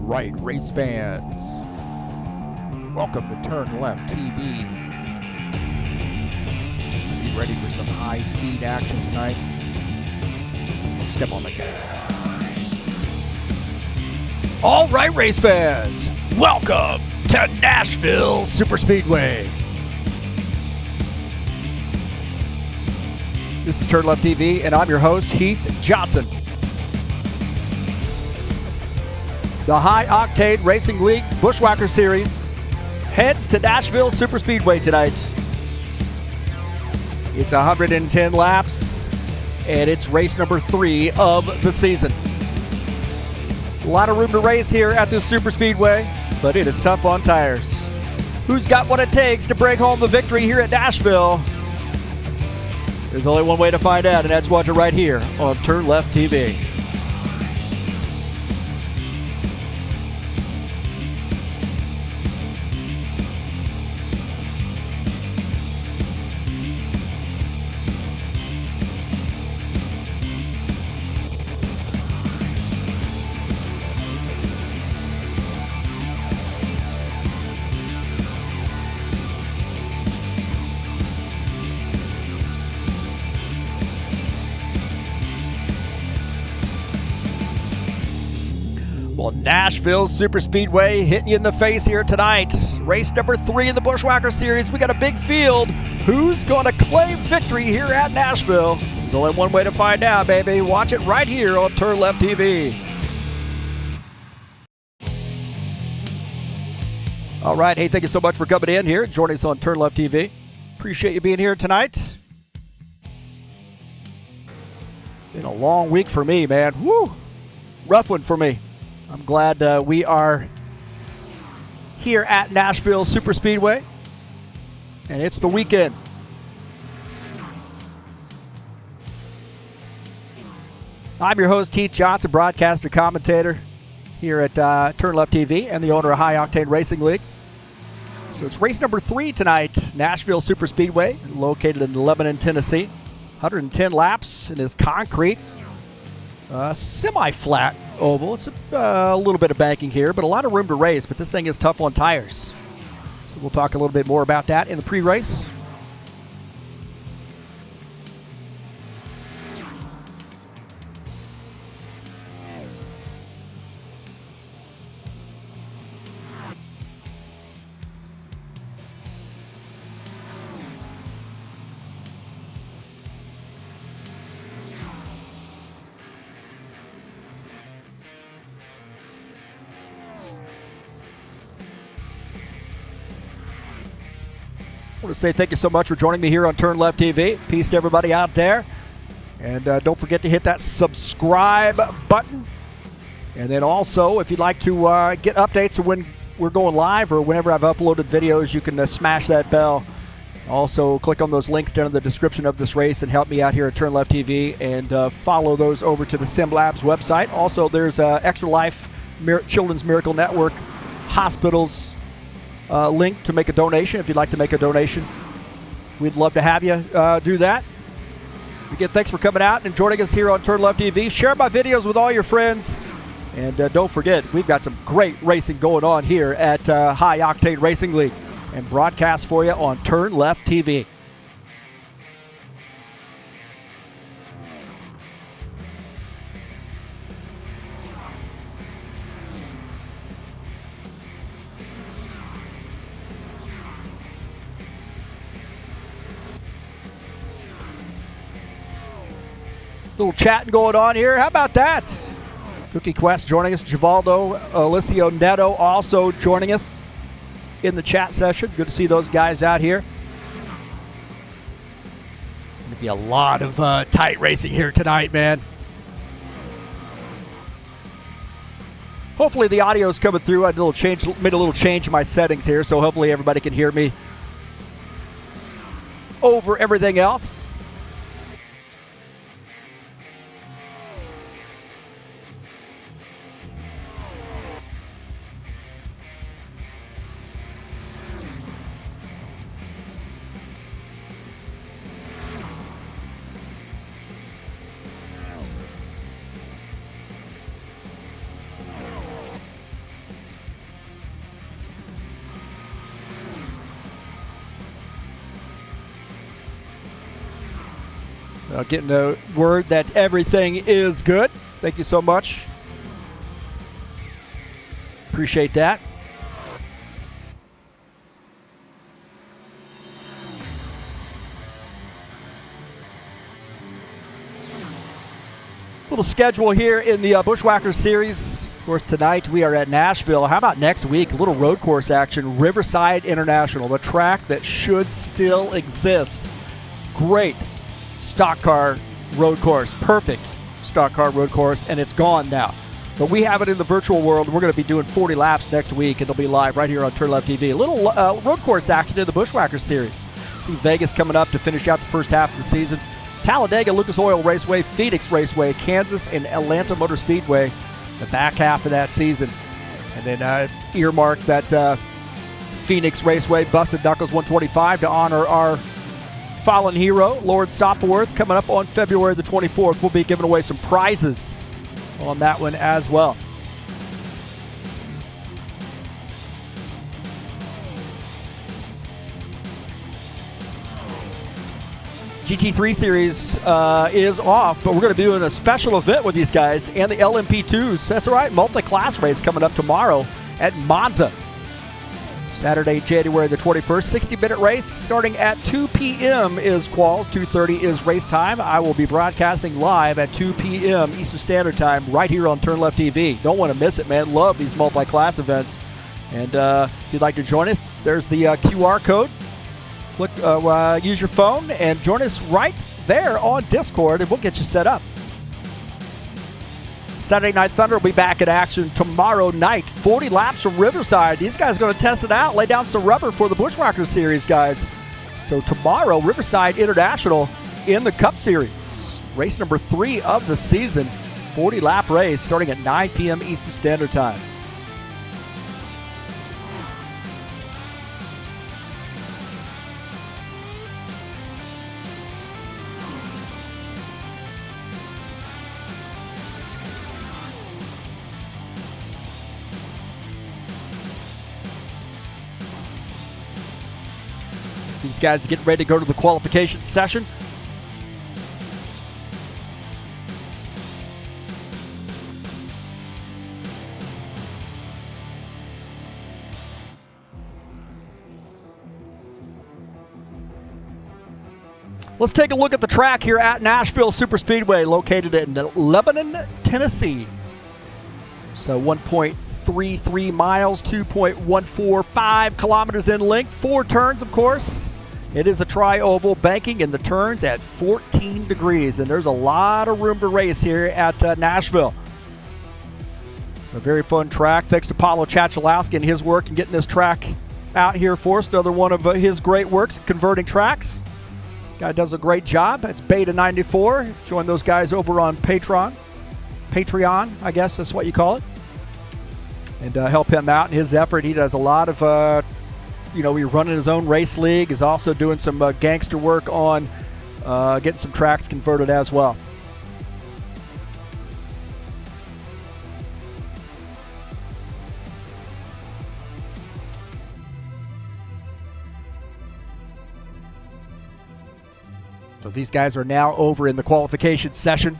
All right, race fans, welcome to TurnLeftTV. Be ready for some high-speed action tonight. Step on the gas. All right, race fans, welcome to Nashville Superspeedway. This is TurnLeftTV, and I'm your host, Heath Johnson. The High Octane Racing League Buschwackers Series heads to Nashville Superspeedway tonight. It's 110 laps, and it's race number 3 of the season. A lot of room to race here at this Superspeedway, but it is tough on tires. Who's got what it takes to bring home the victory here at Nashville? There's only one way to find out, and that's watching right here on TurnLeftTV. Well, Nashville Superspeedway hitting you in the face here tonight. Race number 3 in the Buschwackers Series. We got a big field. Who's going to claim victory here at Nashville? There's only one way to find out, baby. Watch it right here on TurnLeftTV. All right. Hey, thank you so much for coming in here, joining us on TurnLeftTV. Appreciate you being here tonight. Been a long week for me, man. Woo! Rough one for me. I'm glad we are here at Nashville Superspeedway, and it's the weekend. I'm your host, Heath Johnson, broadcaster, commentator here at TurnLeftTV and the owner of High Octane Racing League. So it's race number 3 tonight, Nashville Superspeedway, located in Lebanon, Tennessee. 110 laps in this concrete, semi-flat oval. It's a little bit of banking here, but a lot of room to race, but this thing is tough on tires. So we'll talk a little bit more about that in the pre-race. I want to say thank you so much for joining me here on TurnLeftTV. Peace to everybody out there. And don't forget to hit that subscribe button. And then also, if you'd like to get updates of when we're going live or whenever I've uploaded videos, you can smash that bell. Also, click on those links down in the description of this race and help me out here at TurnLeftTV, and follow those over to the SimLabs website. Also, there's Extra Life Children's Miracle Network Hospitals link to make a donation if you'd like to make a donation. We'd love to have you do that. Again, thanks for coming out and joining us here on TurnLeftTV. Share my videos with all your friends. And don't forget, we've got some great racing going on here at High Octane Racing League, and broadcast for you on TurnLeftTV. Little chatting going on here. How about that? Cookie Quest joining us. Givaldo, Alicio Neto also joining us in the chat session. Good to see those guys out here. Going to be a lot of tight racing here tonight, man. Hopefully the audio is coming through. I made a little change in my settings here, so hopefully everybody can hear me over everything else. Getting the word that everything is good. Thank you so much. Appreciate that. Little schedule here in the Buschwackers series. Of course, tonight we are at Nashville. How about next week? A little road course action. Riverside International, the track that should still exist. Great stock car road course. Perfect stock car road course, and it's gone now. But we have it in the virtual world. We're going to be doing 40 laps next week, and it'll be live right here on TurnLeftTV. A little road course action in the Buschwackers series. See Vegas coming up to finish out the first half of the season. Talladega, Lucas Oil Raceway, Phoenix Raceway, Kansas, and Atlanta Motor Speedway, the back half of that season. And then earmark that Phoenix Raceway, Busted Knuckles 125 to honor our fallen hero, Lord Stopworth, coming up on February the 24th. We'll be giving away some prizes on that one as well. GT3 series is off, but we're going to be doing a special event with these guys and the LMP2s. That's right, multi-class race coming up tomorrow at Monza. Saturday, January the 21st, 60-minute race starting at 2 p.m. is quals, 2:30 is race time. I will be broadcasting live at 2 p.m. Eastern Standard Time right here on TurnLeftTV. Don't want to miss it, man. Love these multi-class events. And if you'd like to join us, there's the QR code. Click, use your phone and join us right there on Discord, and we'll get you set up. Saturday Night Thunder will be back in action tomorrow night. 40 laps from Riverside. These guys are going to test it out, lay down some rubber for the Buschwackers series, guys. So tomorrow, Riverside International in the Cup Series. Race number 3 of the season. 40-lap race starting at 9 p.m. Eastern Standard Time. These guys are getting ready to go to the qualification session. Let's take a look at the track here at Nashville Superspeedway, located in Lebanon, Tennessee. So 1.33 miles, 2.145 kilometers in length, 4 turns, of course. It is a tri-oval, banking in the turns at 14 degrees, and there's a lot of room to race here at Nashville. It's a very fun track. Thanks to Paulo Chachalowski and his work in getting this track out here for us. Another one of his great works, converting tracks. Guy does a great job. It's Beta 94. Join those guys over on Patreon, I guess that's what you call it. And help him out in his effort. He does a lot of, he's running his own race league. He's also doing some gangster work on getting some tracks converted as well. So these guys are now over in the qualification session,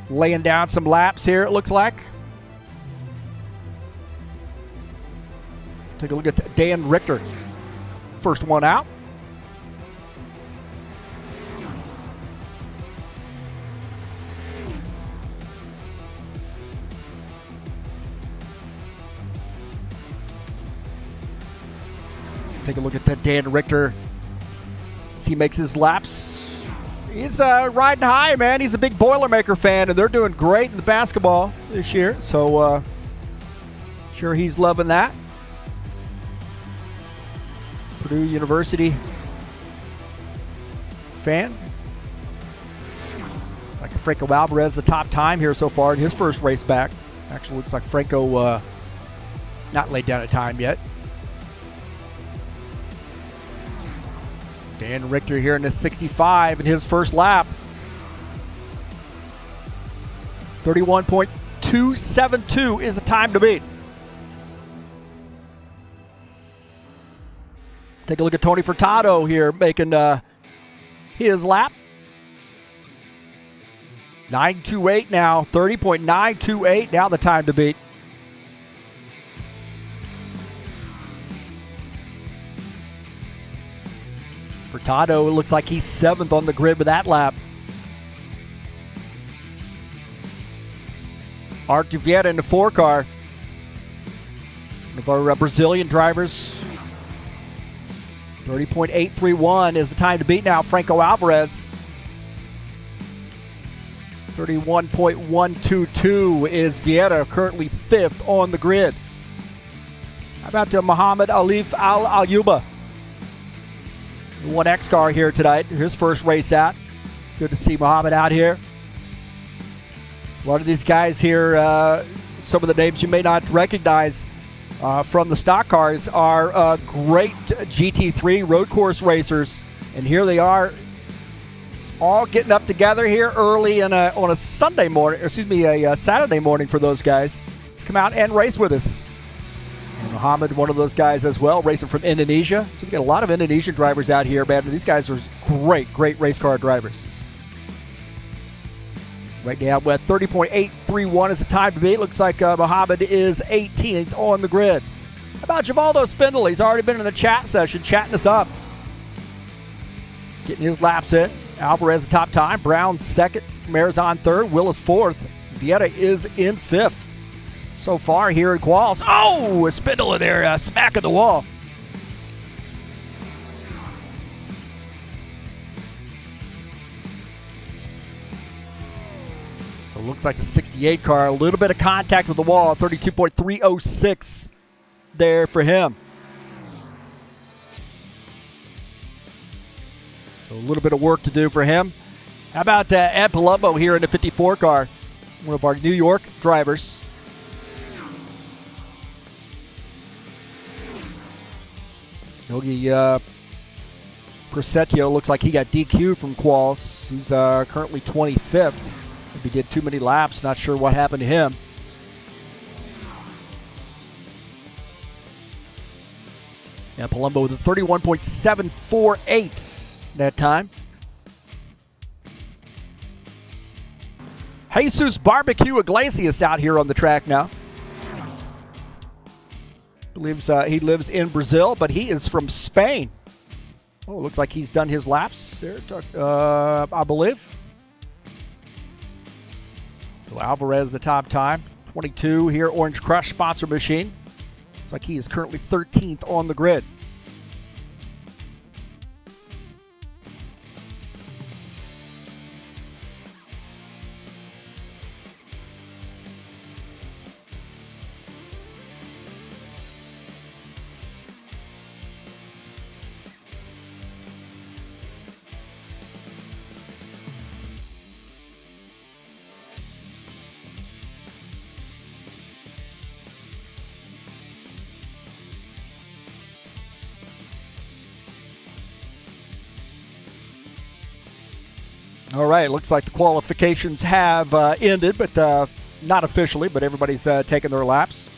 laying down some laps here, it looks like. Take a look at Dan Richter. First one out. Take a look at that Dan Richter as he makes his laps. He's riding high, man. He's a big Boilermaker fan, and they're doing great in the basketball this year. So sure he's loving that. Purdue University fan. Like Franco Alvarez, the top time here so far in his first race back. Actually looks like Franco not laid down a time yet. Dan Richter here in the 65 in his first lap. 31.272 is the time to beat. Take a look at Tony Furtado here making his lap. 9:28 now, 30.928 now the time to beat. Furtado, it looks like he's 7th on the grid with that lap. Art Vieta in the 4 car. One of our Brazilian drivers. 30.831 is the time to beat now. Franco Alvarez. 31.122 is Vieta, currently 5th on the grid. How about Muhammad Alif Al-Ayuba? 1X car here tonight, his first race out. Good to see Muhammad out here. A lot of these guys here, some of the names you may not recognize from the stock cars are great GT3 road course racers. And here they are, all getting up together here early on a Sunday morning, a Saturday morning for those guys. Come out and race with us. And Muhammad, one of those guys as well, racing from Indonesia. So we got a lot of Indonesian drivers out here, man. These guys are great race car drivers. Right now, with 30.831 is the time to beat. Looks like Muhammad is 18th on the grid. How about Givaldo Spindle? He's already been in the chat session, chatting us up. Getting his laps in. Alvarez the top time. Brown 2nd. Marizon 3rd. Willis 4th. Vieta is in 5th. So far here in quals. Oh, a Spindle in there, smacking the wall. So it looks like the 68 car, a little bit of contact with the wall. 32.306 there for him. So a little bit of work to do for him. How about Ed Palumbo here in the 54 car? One of our New York drivers. Yogi Presetio looks like he got DQ from quals. He's currently 25th. He did too many laps. Not sure what happened to him. Yeah, Palumbo with a 31.748 that time. Jesus Barbecue Iglesias out here on the track now. Believes he lives in Brazil, but he is from Spain. Oh, looks like he's done his laps there, I believe. So Alvarez the top time. 22 here, Orange Crush sponsor machine. Looks like he is currently 13th on the grid. All right, looks like the qualifications have ended, but not officially, but everybody's taking their laps.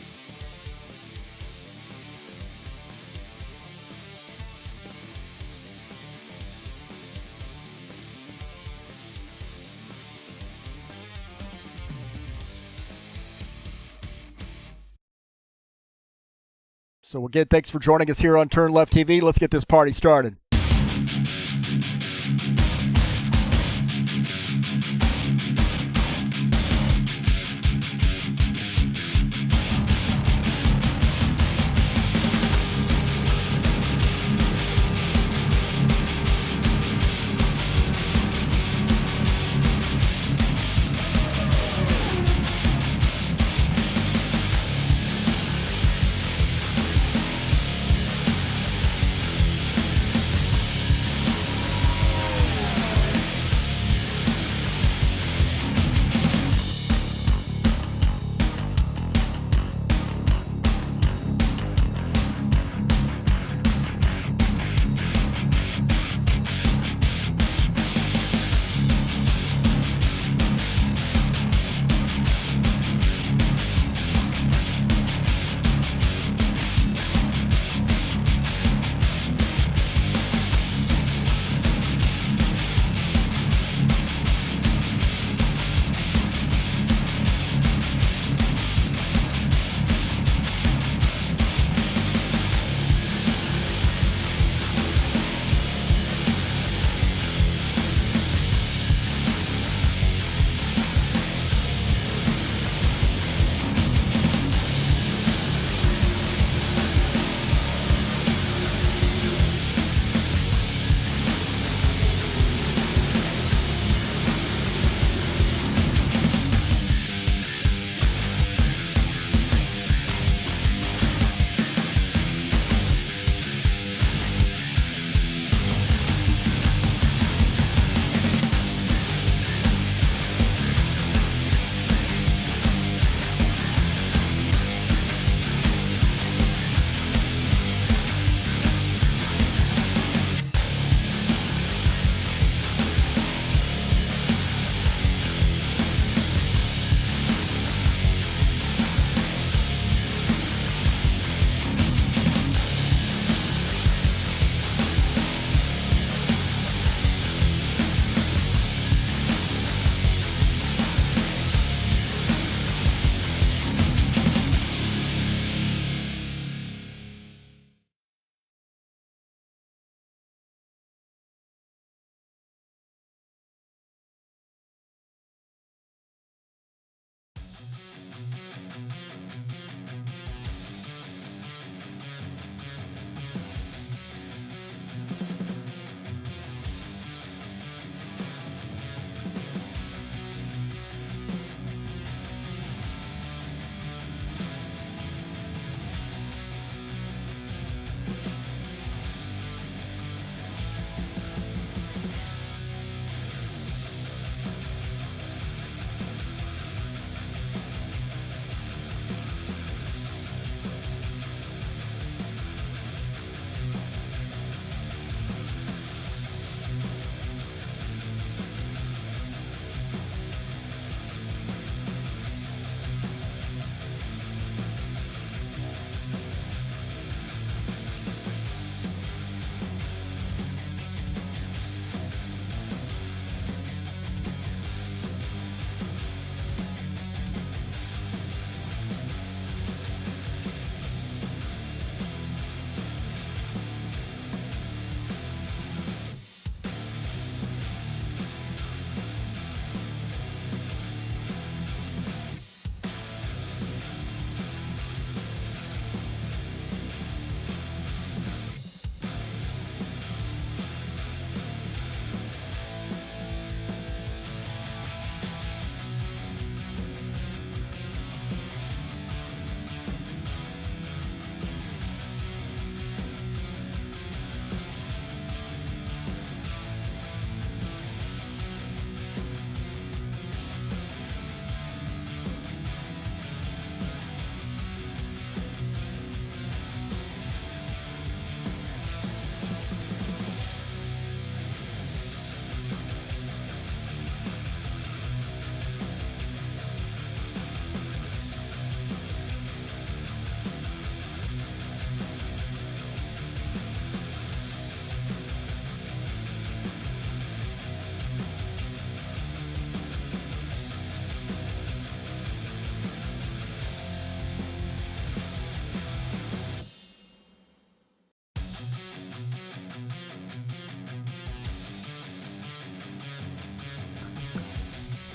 So again, thanks for joining us here on TurnLeft TV. Let's get this party started.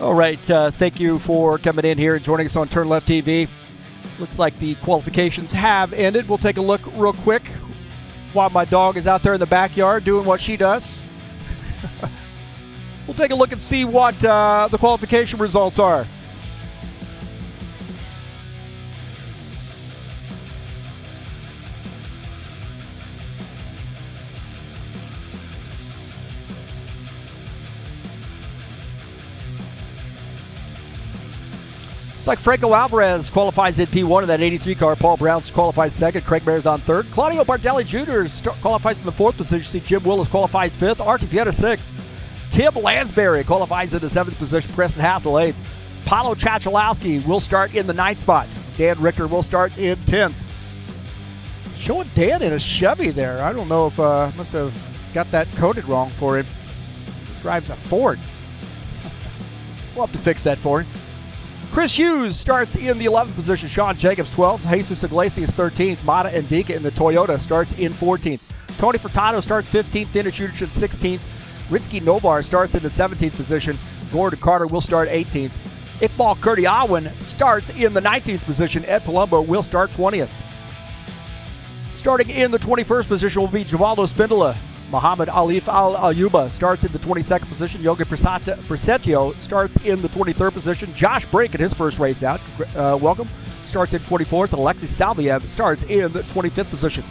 All right, thank you for coming in here and joining us on TurnLeftTV. Looks like the qualifications have ended. We'll take a look real quick while my dog is out there in the backyard doing what she does. We'll take a look and see what the qualification results are. It's like Franco Alvarez qualifies in P1 in that 83 car. Paul Brown qualifies second. Craig Mares on third. Claudio Bardelli Jr. Qualifies in the fourth position. See Jim Willis qualifies fifth. Archie Fietta sixth. Tim Lansbury qualifies in the seventh position. Preston Hassel eighth. Paulo Chachalowski will start in the ninth spot. Dan Richter will start in 10th. Showing Dan in a Chevy there. I don't know if must have got that coded wrong for him. He drives a Ford. We'll have to fix that for him. Chris Hughes starts in the 11th position. Sean Jacobs 12th. Jesus Iglesias 13th. Mata Indica in the Toyota starts in 14th. Tony Furtado starts 15th. Dennis Uderchin 16th. Rinsky Novar starts in the 17th position. Gordon Carter will start 18th. Iqbal Kurdiawan starts in the 19th position. Ed Palumbo will start 20th. Starting in the 21st position will be Givaldo Spindola. Muhammad Alif Al-Ayuba starts in the 22nd position. Yogi Presetio starts in the 23rd position. Josh Brake in his first race out, welcome, starts in 24th. And Alexis Salviev starts in the 25th position.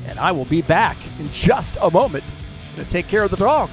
And I will be back in just a moment to take care of the dog.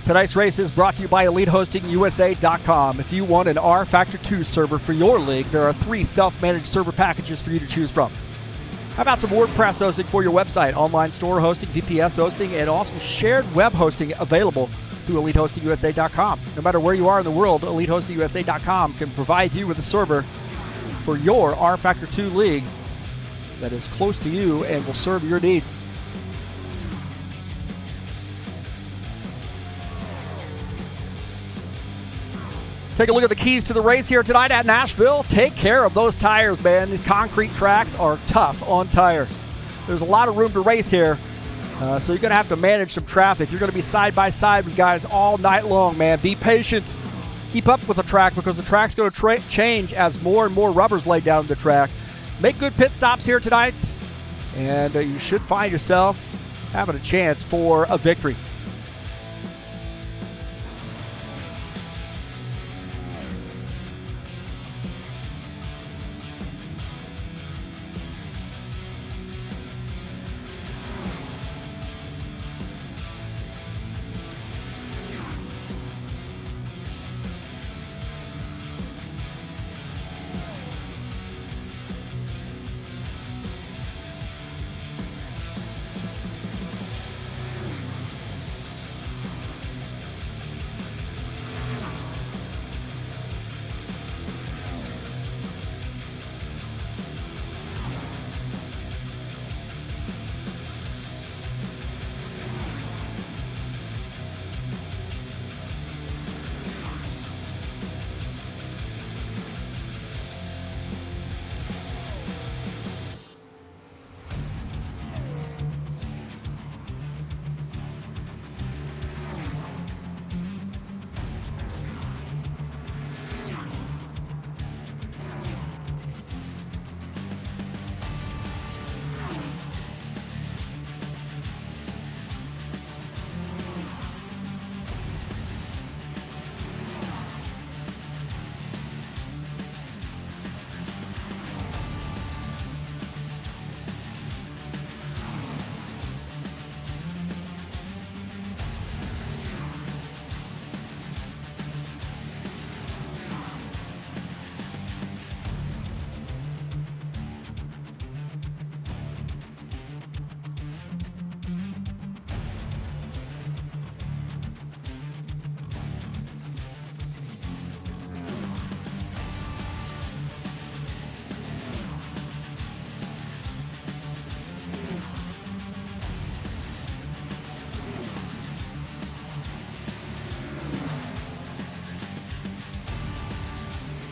Tonight's race is brought to you by EliteHostingUSA.com. If you want an rFactor 2 server for your league, there are 3 self-managed server packages for you to choose from. How about some WordPress hosting for your website, online store hosting, VPS hosting, and also shared web hosting available through EliteHostingUSA.com. No matter where you are in the world, EliteHostingUSA.com can provide you with a server for your rFactor 2 league that is close to you and will serve your needs. Take a look at the keys to the race here tonight at Nashville. Take care of those tires, man. These concrete tracks are tough on tires. There's a lot of room to race here, so you're going to have to manage some traffic. You're going to be side by side with guys all night long, man. Be patient. Keep up with the track because the track's going to change as more and more rubber's laid down the track. Make good pit stops here tonight, and you should find yourself having a chance for a victory.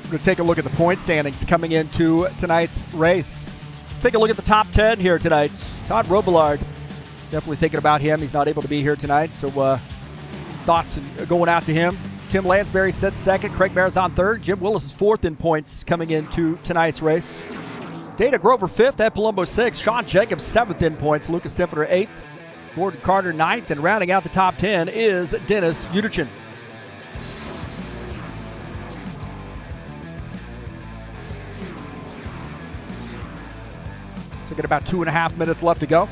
We're going to take a look at the point standings coming into tonight's race. Take a look at the top 10 here tonight. Todd Robillard, definitely thinking about him. He's not able to be here tonight, so thoughts going out to him. Tim Lansbury sits second. Craig Marizon third. Jim Willis is fourth in points coming into tonight's race. Dana Grover fifth. Ed Palumbo sixth. Sean Jacobs seventh in points. Lucas Sinfeder eighth. Gordon Carter ninth. And rounding out the top 10 is Dennis Uderchin. So got about 2.5 minutes left to go.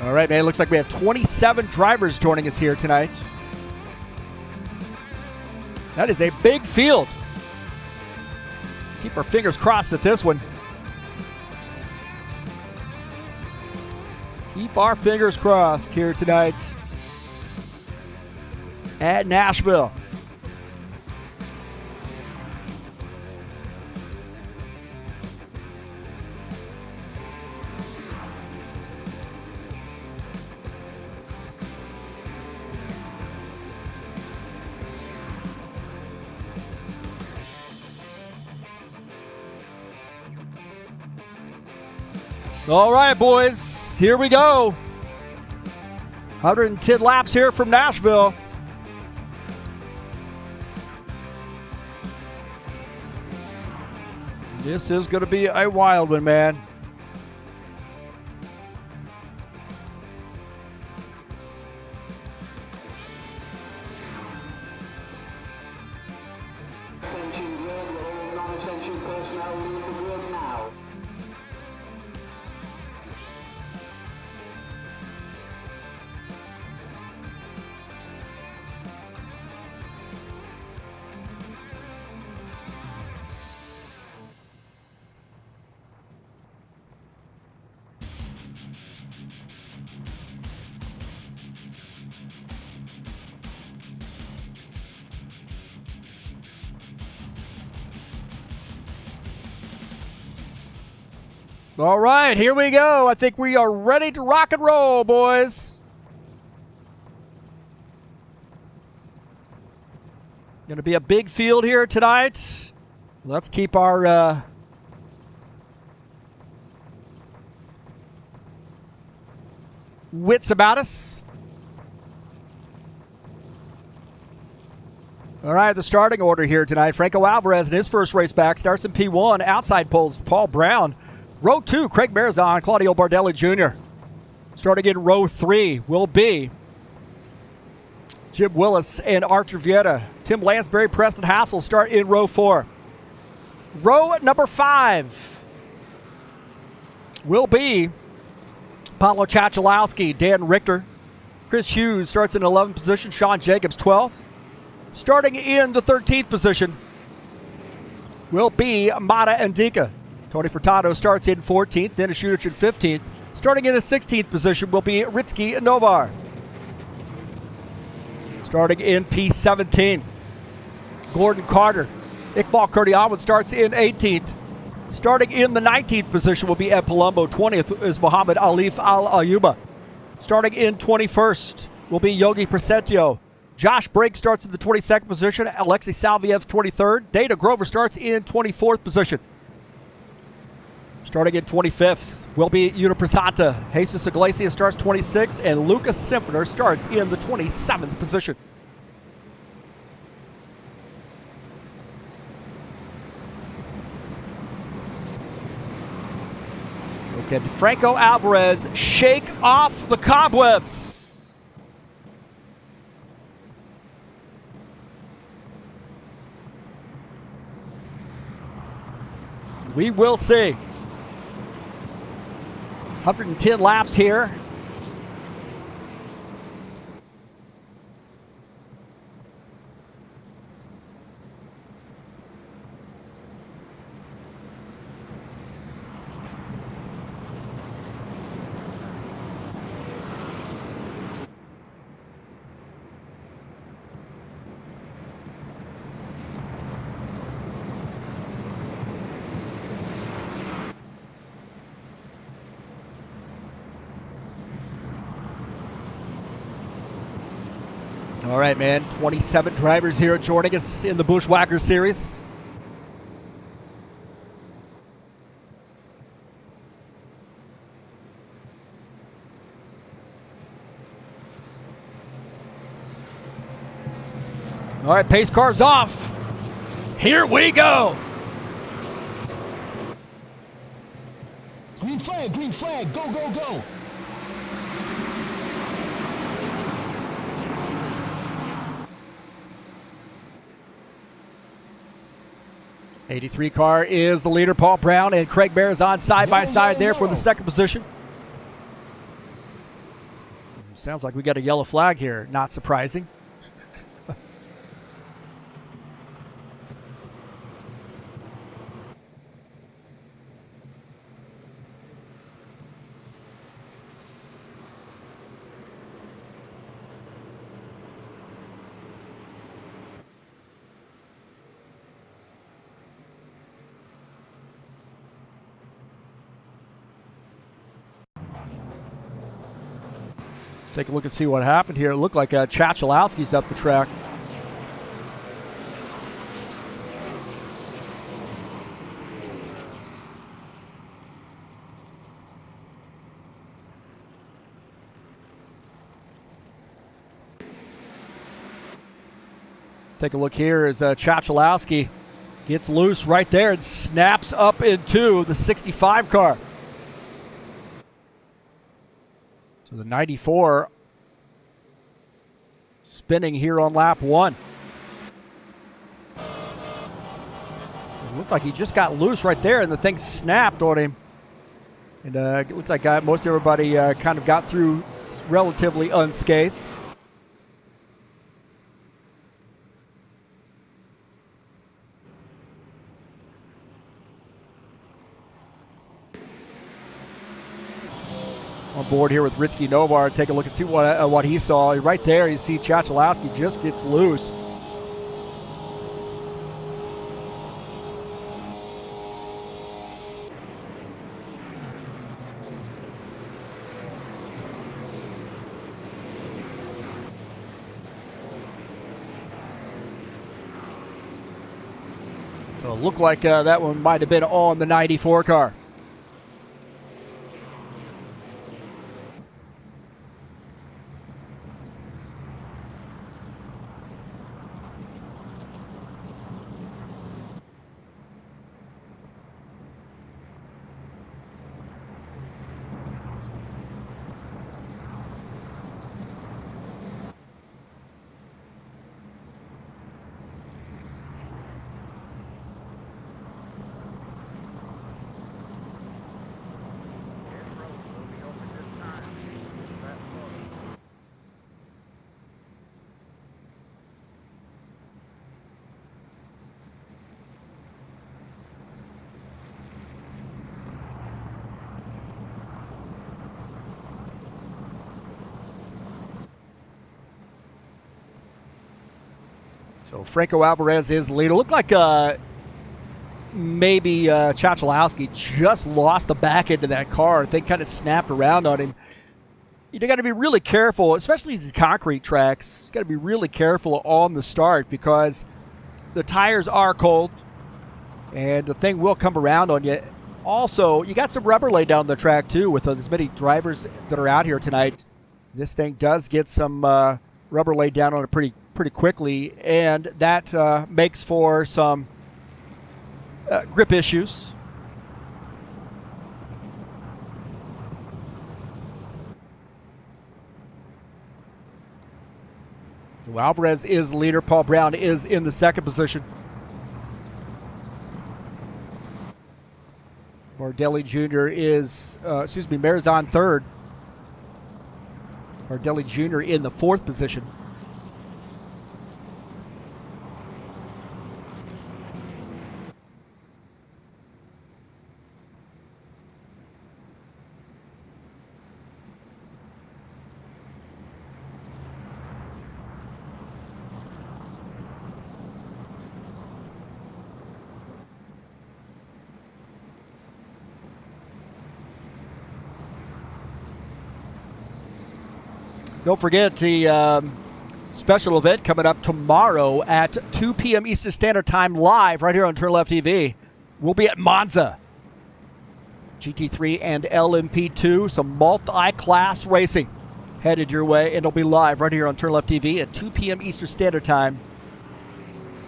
All right, man. It looks like we have 27 drivers joining us here tonight. That is a big field. Keep our fingers crossed at this one. Keep our fingers crossed here tonight at Nashville. All right, boys, here we go. 110 laps here from Nashville. This is going to be a wild one, man. Attention grid, all non-essential personnel leave the grid now. All right, here we go. I think we are ready to rock and roll, boys. Going to be a big field here tonight. Let's keep our wits about us. All right, the starting order here tonight. Franco Alvarez in his first race back starts in P1. Outside poles, Paul Brown. Row 2, Craig Marizon, Claudio Bardelli Jr. Starting in row 3 will be Jim Willis and Archer Vieira. Tim Lansbury, Preston Hassel start in row 4. Row number 5 will be Paulo Chachalowski, Dan Richter. Chris Hughes starts in 11th position. Sean Jacobs, 12th. Starting in the 13th position will be Mata Ndika. Tony Furtado starts in 14th, Dennis Shudich in 15th. Starting in the 16th position will be Ritsky Novar. Starting in P17, Gordon Carter. Iqbal Kurdiawan starts in 18th. Starting in the 19th position will be Ed Palumbo. 20th is Muhammad Alif Al-Ayuba. Starting in 21st will be Yogi Presetio. Josh Brake starts in the 22nd position. Alexei Salviev 23rd. Dana Grover starts in 24th position. Starting in 25th will be Uniprasanta. Jesus Iglesias starts 26th, and Lucas Symphony starts in the 27th position. So can Franco Alvarez shake off the cobwebs? We will see. 110 laps here. All right, man. 27 drivers here joining us in the Buschwackers series. All right, pace car's off. Here we go. Green flag, go, go, go. '83 car is the leader. Paul Brown and Craig Marizon side by side there for the second position. Sounds like we got a yellow flag here. Not surprising. Take a look and see what happened here. It looked like Chachalowski's up the track. Take a look here as Chachalowski gets loose right there and snaps up into the 65 car. So the 94 spinning here on lap 1. It looked like he just got loose right there and the thing snapped on him. And it looks like most everybody kind of got through relatively unscathed. On board here with Ritsky Novar. Take a look and see what he saw. Right there, you see Chachalowski just gets loose. So it looked like that one might have been on the 94 car. So Franco Alvarez is the leader. Looked like maybe Chachalowski just lost the back end of that car. They kind of snapped around on him. You got to be really careful, especially these concrete tracks. You got to be really careful on the start because the tires are cold and the thing will come around on you. Also, you got some rubber laid down the track too with as many drivers that are out here tonight. This thing does get some rubber laid down on it pretty quickly, and that makes for some grip issues. So Alvarez is the leader. Paul Brown is in the second position. Bardelli Jr. is, Marizon third. Bardelli Jr. in the fourth position. Don't forget the special event coming up tomorrow at 2 p.m. Eastern Standard Time live right here on TurnLeftTV. We'll be at Monza. GT3 and LMP2, some multi-class racing headed your way. And it'll be live right here on TurnLeftTV at 2 p.m. Eastern Standard Time.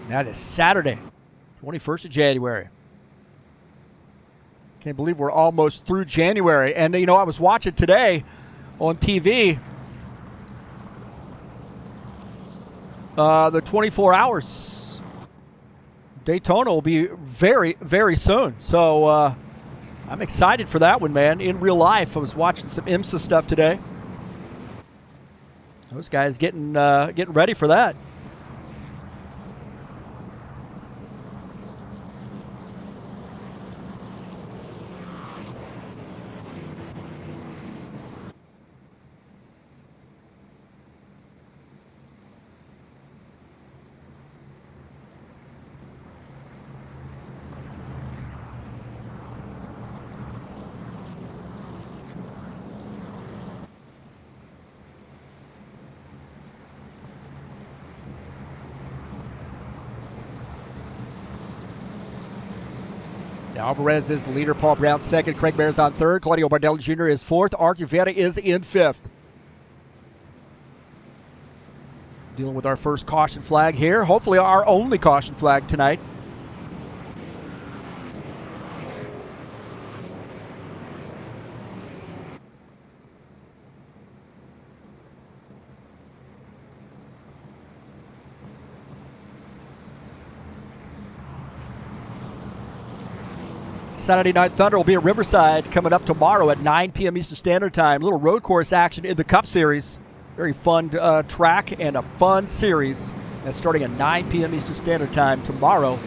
And that is Saturday, 21st of January. Can't believe we're almost through January. And, you know, I was watching today on TV the 24 hours. Daytona will be very, very soon. So I'm excited for that one, man. In real life, I was watching some IMSA stuff today. Those guys getting ready for that. Now Alvarez is the leader. Paul Brown second. Craig Bears on third. Claudio Bardelli Jr. is fourth. Archie Vieta is in fifth. Dealing with our first caution flag here. Hopefully our only caution flag tonight. Saturday Night Thunder will be at Riverside coming up tomorrow at 9 p.m. Eastern Standard Time. A little road course action in the Cup Series. Very fun track and a fun series. That's starting at 9 p.m. Eastern Standard Time tomorrow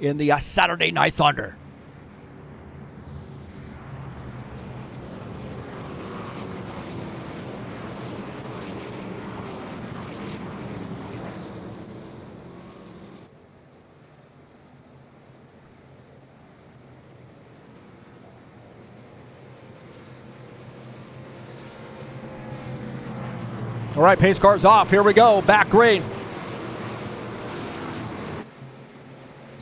in the Saturday Night Thunder. All right, pace car's off. Here we go. Back green.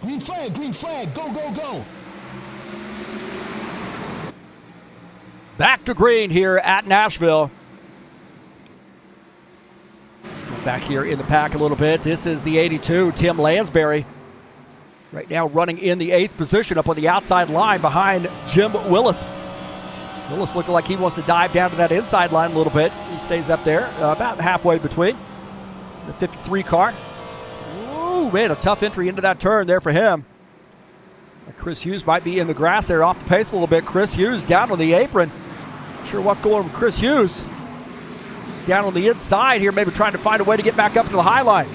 Green flag, go, go, go. Back to green here at Nashville. Back here in the pack a little bit. This is the 82, Tim Lansbury. Right now running in the 8th position up on the outside line behind Jim Willis. Willis looking like he wants to dive down to that inside line a little bit. He stays up there about halfway between the 53 car. Ooh, man, a tough entry into that turn there for him. Chris Hughes might be in the grass there, off the pace a little bit. Chris Hughes down on the apron. Not sure what's going on with Chris Hughes. Down on the inside here, maybe trying to find a way to get back up to the high line.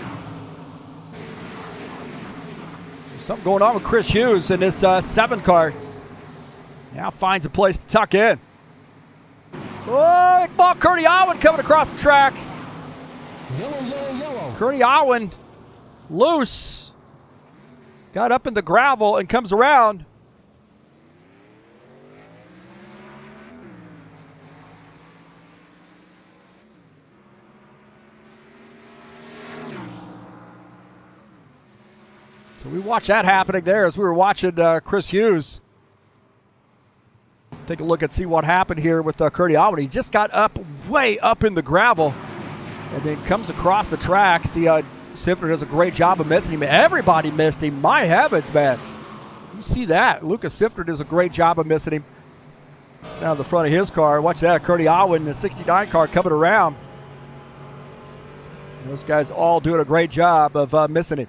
So something going on with Chris Hughes in this 7 car. Now finds a place to tuck in. Oh, big ball, Curdy Owen coming across the track. Yellow, yellow, yellow. Curdy Owen loose. Got up in the gravel and comes around. So we watched that happening there as we were watching Chris Hughes. Take a look and see what happened here with Curdy Owen. He just got up, way up in the gravel, and then comes across the track. See, Sifter does a great job of missing him. Everybody missed him. My heavens, man. You see that. Lucas Sifter does a great job of missing him. Down the front of his car. Watch that. Curdy Owen, the 69 car, coming around. And those guys all doing a great job of missing him.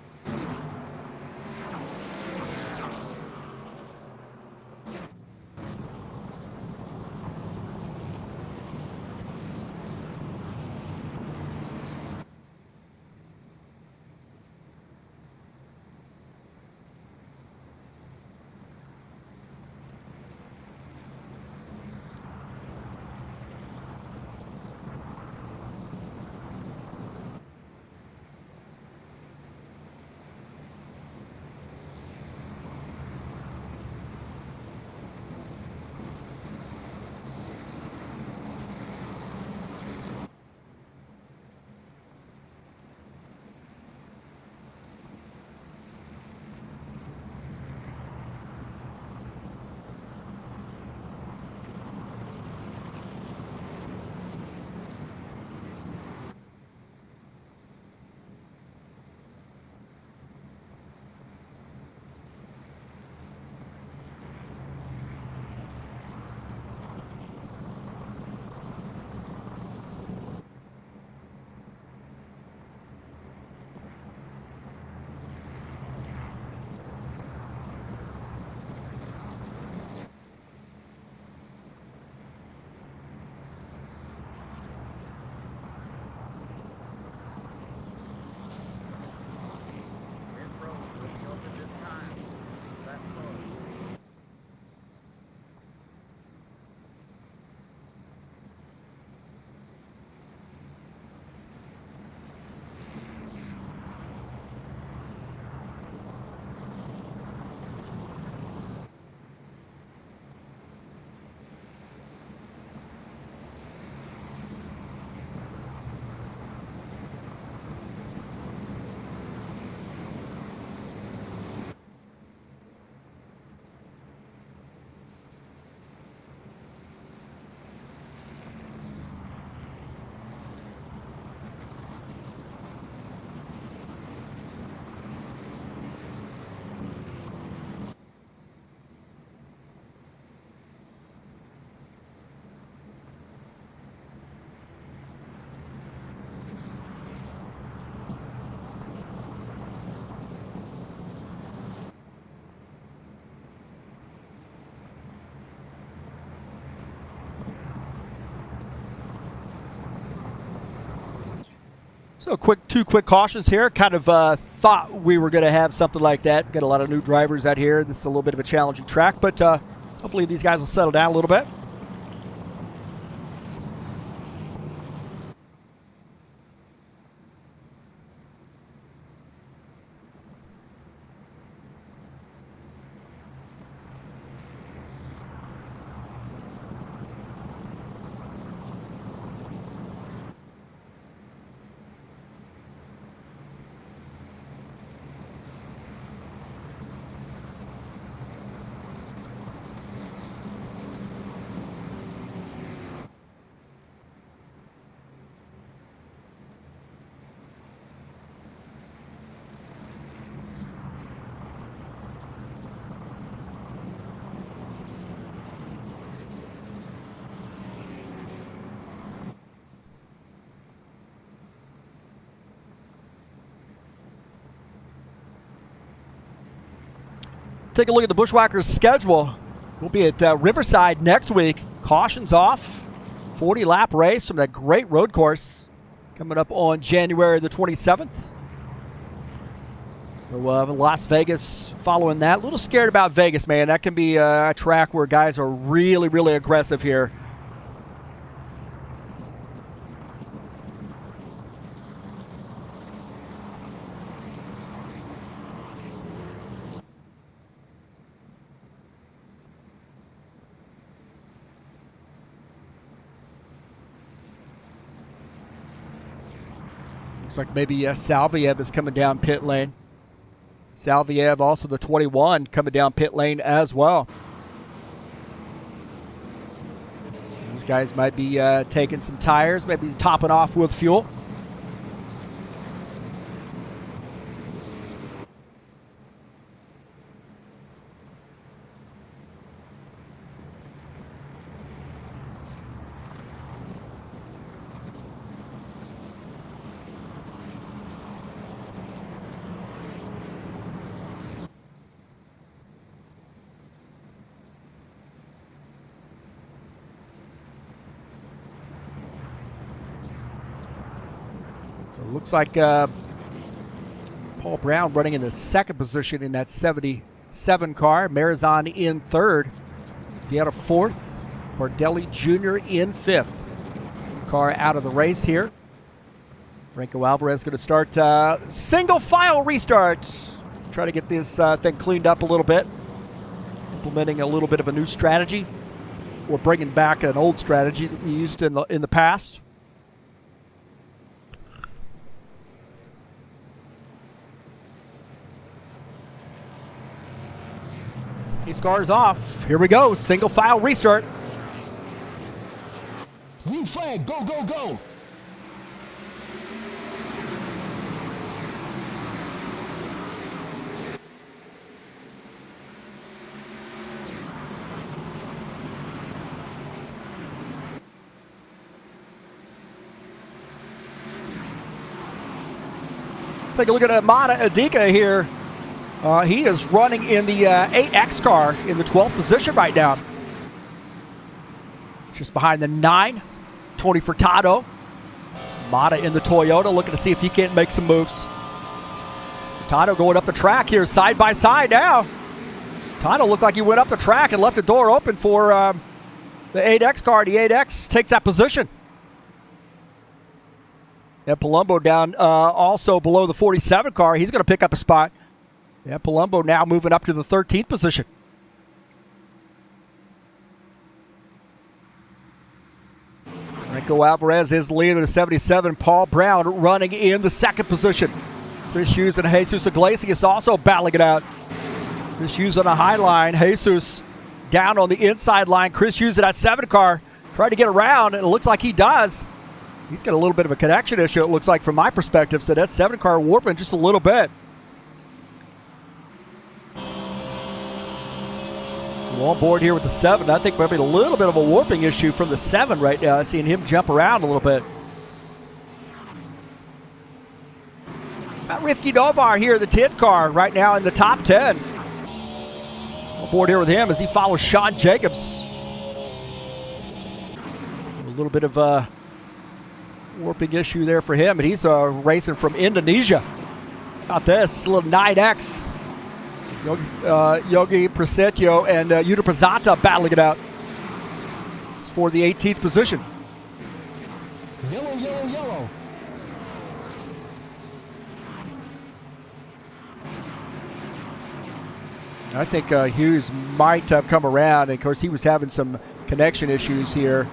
So two quick cautions here. Kind of thought we were going to have something like that. Got a lot of new drivers out here. This is a little bit of a challenging track, but hopefully these guys will settle down a little bit. Take a look at the Buschwackers schedule. We'll be at Riverside next week. Cautions off. 40-lap race from that great road course coming up on January the 27th. So Las Vegas following that. A little scared about Vegas, man. That can be a track where guys are really, really aggressive here. Looks like maybe Salviev is coming down pit lane. Salviev, also the 21, coming down pit lane as well. These guys might be taking some tires, maybe topping off with fuel. So it looks like Paul Brown running in the second position in that 77 car. Marizon in third. Vieira fourth. Bardelli Jr. in fifth. Car out of the race here. Franco Alvarez going to start single file restart. Try to get this thing cleaned up a little bit. Implementing a little bit of a new strategy. Or bringing back an old strategy that we used in the past. These cars off. Here we go. Single file restart. Green flag, go, go, go. Take a look at Amada Adika here. He is running in the 8X car in the 12th position right now. Just behind the 9, Tony Furtado. Mata in the Toyota looking to see if he can't make some moves. Furtado going up the track here side by side now. Furtado looked like he went up the track and left the door open for the 8X car. The 8X takes that position. And Palumbo down also below the 47 car. He's going to pick up a spot. Yeah, Palumbo now moving up to the 13th position. Franco Alvarez is leading the 77. Paul Brown running in the second position. Chris Hughes and Jesus Iglesias also battling it out. Chris Hughes on the high line. Jesus down on the inside line. Chris Hughes in that 7 car trying to get around, and it looks like he does. He's got a little bit of a connection issue, it looks like, from my perspective. So that 7 car warping just a little bit. So on board here with the 7. I think maybe a little bit of a warping issue from the 7 right now. Seeing him jump around a little bit. Ritsky Novar here, the 10 car, right now in the top 10. On board here with him as he follows Sean Jacobs. A little bit of warping issue there for him, and he's racing from Indonesia. How about this little 9X. Yogi Prasetyo and Yuta Prasanta battling it out. This is for the 18th position. Yellow, yellow, yellow. I think Hughes might have come around, and of course he was having some connection issues here.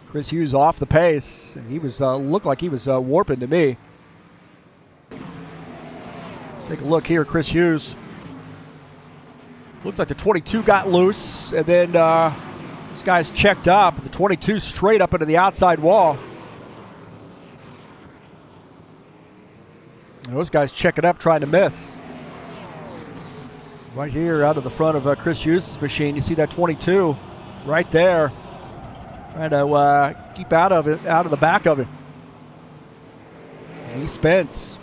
Chris Hughes off the pace, and he was looked like he was warping to me. Take a look here, Chris Hughes. Looks like the 22 got loose, and then this guy's checked up. The 22 straight up into the outside wall. And those guys checking up, trying to miss. Right here, out of the front of Chris Hughes' machine, you see that 22 right there, trying to keep out of the back of it. And he spins.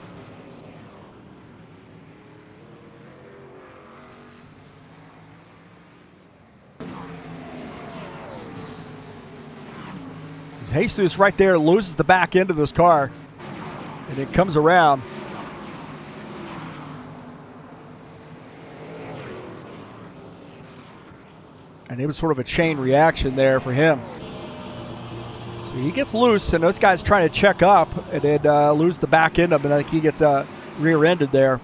Jesus right there loses the back end of this car, and it comes around. And it was sort of a chain reaction there for him. So he gets loose, and those guys trying to check up, and then lose the back end of him, and I think he gets rear-ended there.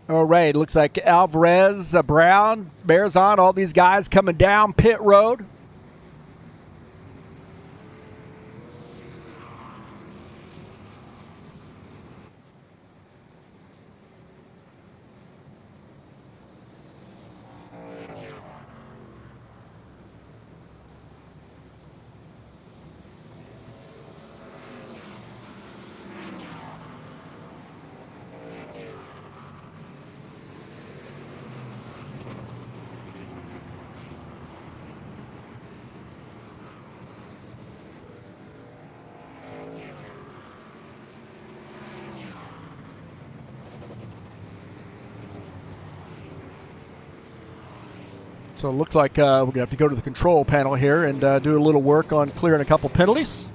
All right, looks like Alvarez, Brown, Bearzon, all these guys coming down pit road. So it looks like we're going to have to go to the control panel here and do a little work on clearing a couple penalties.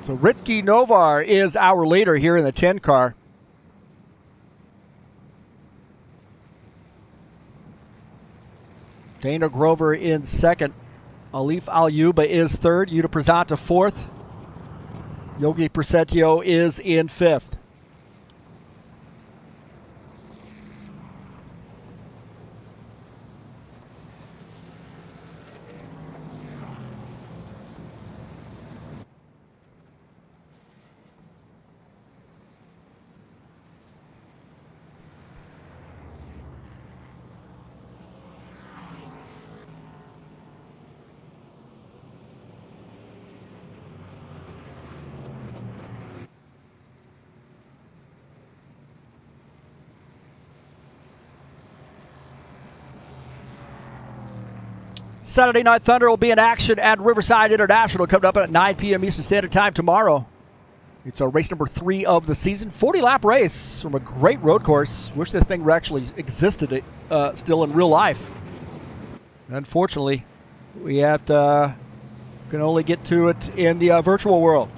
So Ritsky Novar is our leader here in the 10 car. Dana Grover in second. Alif Alyuba is third. Yuta Prasanta fourth. Yogi Persetio is in fifth. Saturday Night Thunder will be in action at Riverside International coming up at 9 p.m. Eastern Standard Time tomorrow. It's a race number 3 of the season. 40-lap race from a great road course. Wish this thing actually existed still in real life. Unfortunately, we have to can only get to it in the virtual world.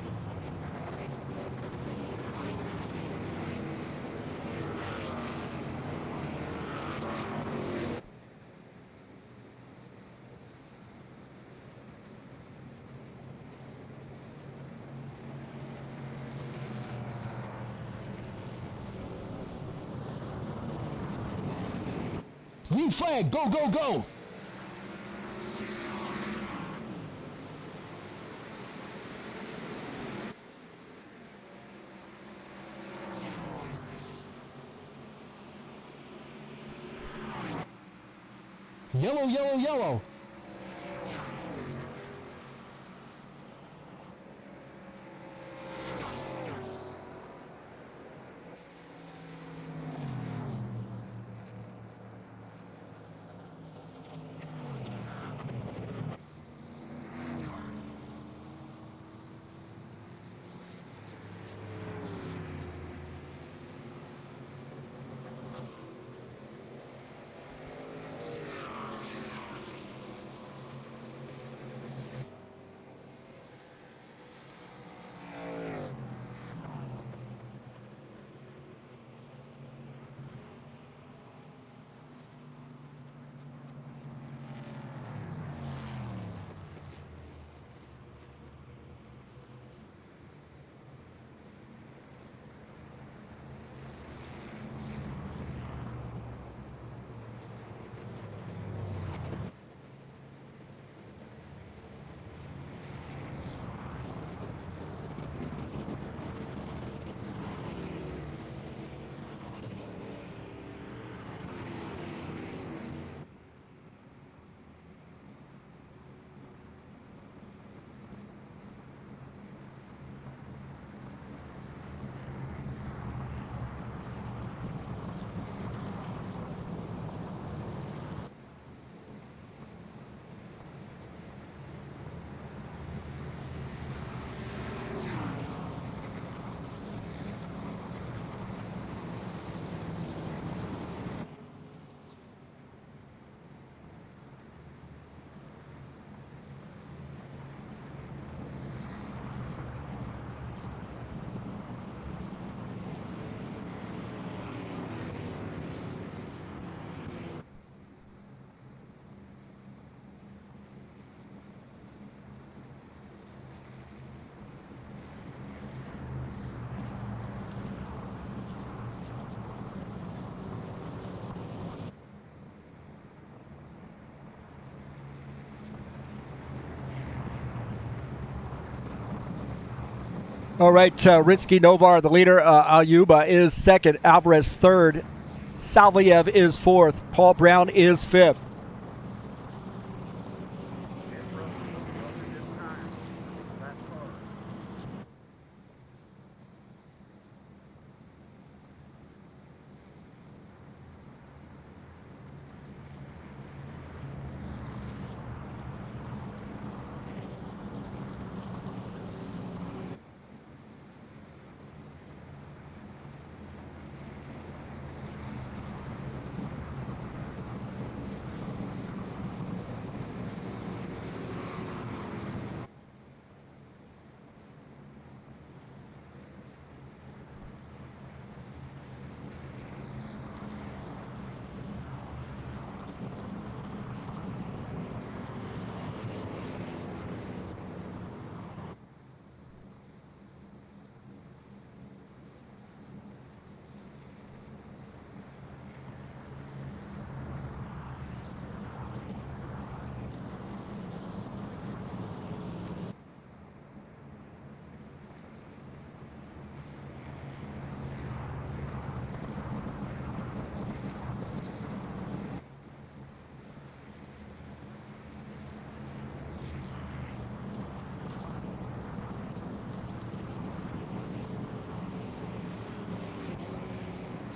Green flag, go, go, go. Yellow, yellow, yellow. All right, Ritsky Novar, the leader. Alyuba is second. Alvarez third. Salviev is fourth. Paul Brown is fifth.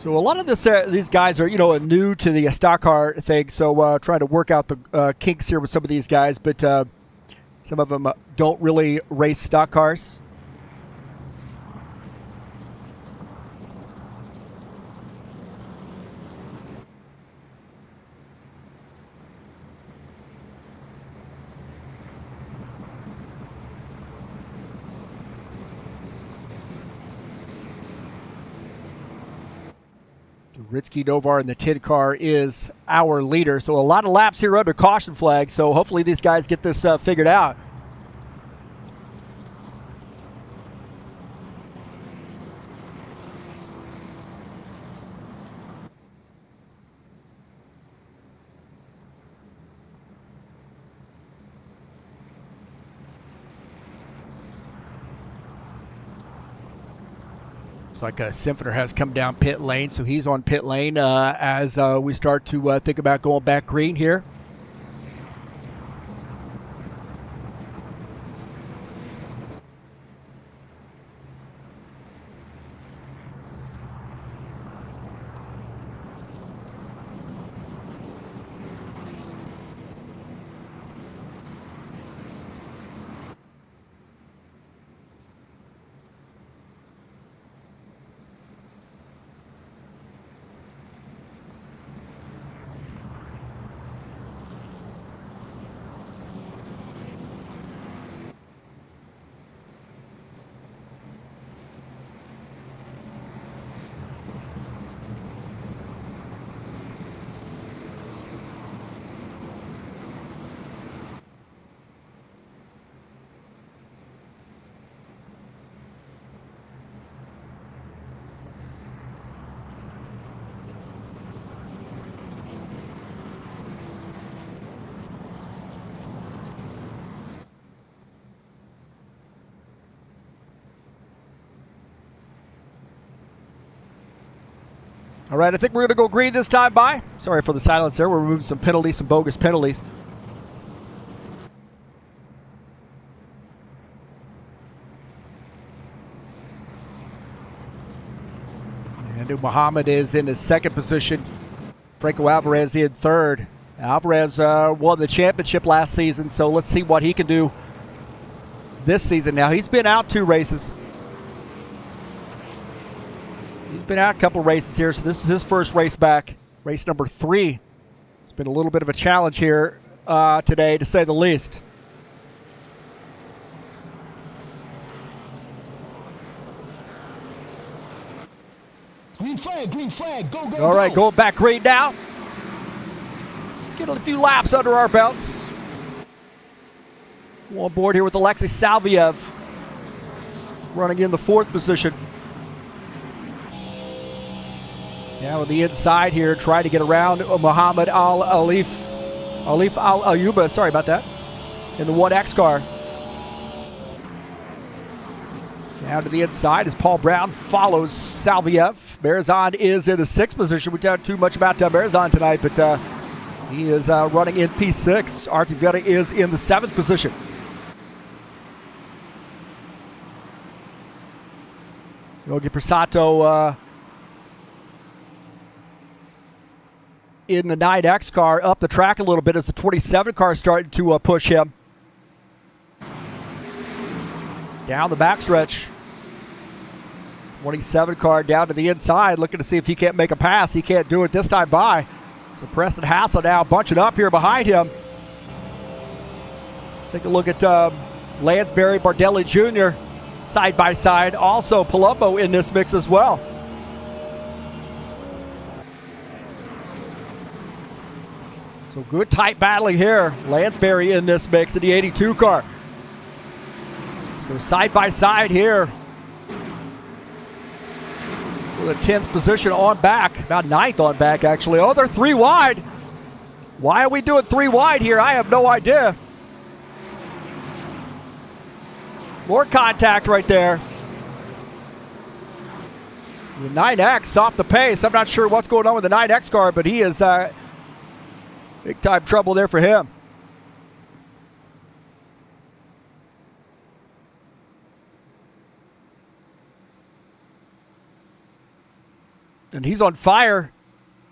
So a lot of these guys are, new to the stock car thing. So trying to work out the kinks here with some of these guys, but some of them don't really race stock cars. Ritsky Novar in the tin car is our leader. So a lot of laps here under caution flag. So hopefully these guys get this figured out. Looks like Symphony has come down pit lane, so he's on pit lane as we start to think about going back green here. All right, I think we're going to go green this time by. Sorry for the silence there. We're removing some penalties, some bogus penalties. And Muhammad is in his second position. Franco Alvarez in third. Alvarez won the championship last season, so let's see what he can do this season. Now, he's been out 2 races. He's been out a couple races here, so this is his first race back. Race number 3. It's been a little bit of a challenge here today, to say the least. Green flag, go, go, All right, go. going back green now. Let's get a few laps under our belts. On board here with Alexei Salviev. He's running in the 4th position. Now on the inside here, trying to get around Muhammad Alif Al-Ayuba, sorry about that, in the 1X car. Now to the inside as Paul Brown follows Salviev. Marizan is in the 6th position. We don't too much about Marizan tonight, but he is running in P6. Artivera is in the 7th position. Yogi Prasato in the 9X car up the track a little bit as the 27 car starting to push him. Down the backstretch. 27 car down to the inside, looking to see if he can't make a pass. He can't do it this time by. So Preston Hassel now bunching up here behind him. Take a look at Lansbury, Bardelli Jr. side by side. Also Palumbo in this mix as well. So good tight battling here. Lansbury in this mix in the 82 car. So side by side here. For the 10th position on back. About 9th on back actually. Oh, they're 3 wide. Why are we doing 3 wide here? I have no idea. More contact right there. The 9X off the pace. I'm not sure what's going on with the 9X car, but he is big time trouble there for him. And he's on fire.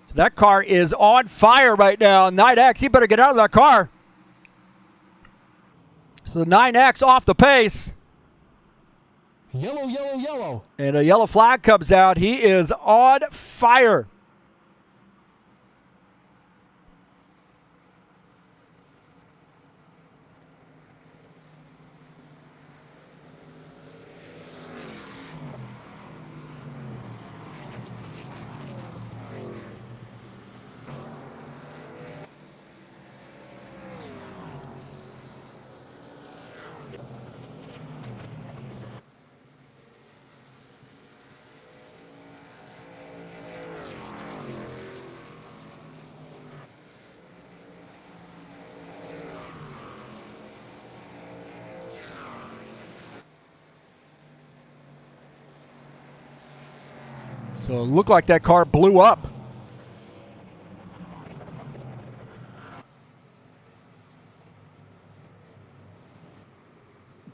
So that car is on fire right now. 9X, he better get out of that car. So 9X off the pace. Yellow, yellow, yellow. And a yellow flag comes out. He is on fire. So it looked like that car blew up.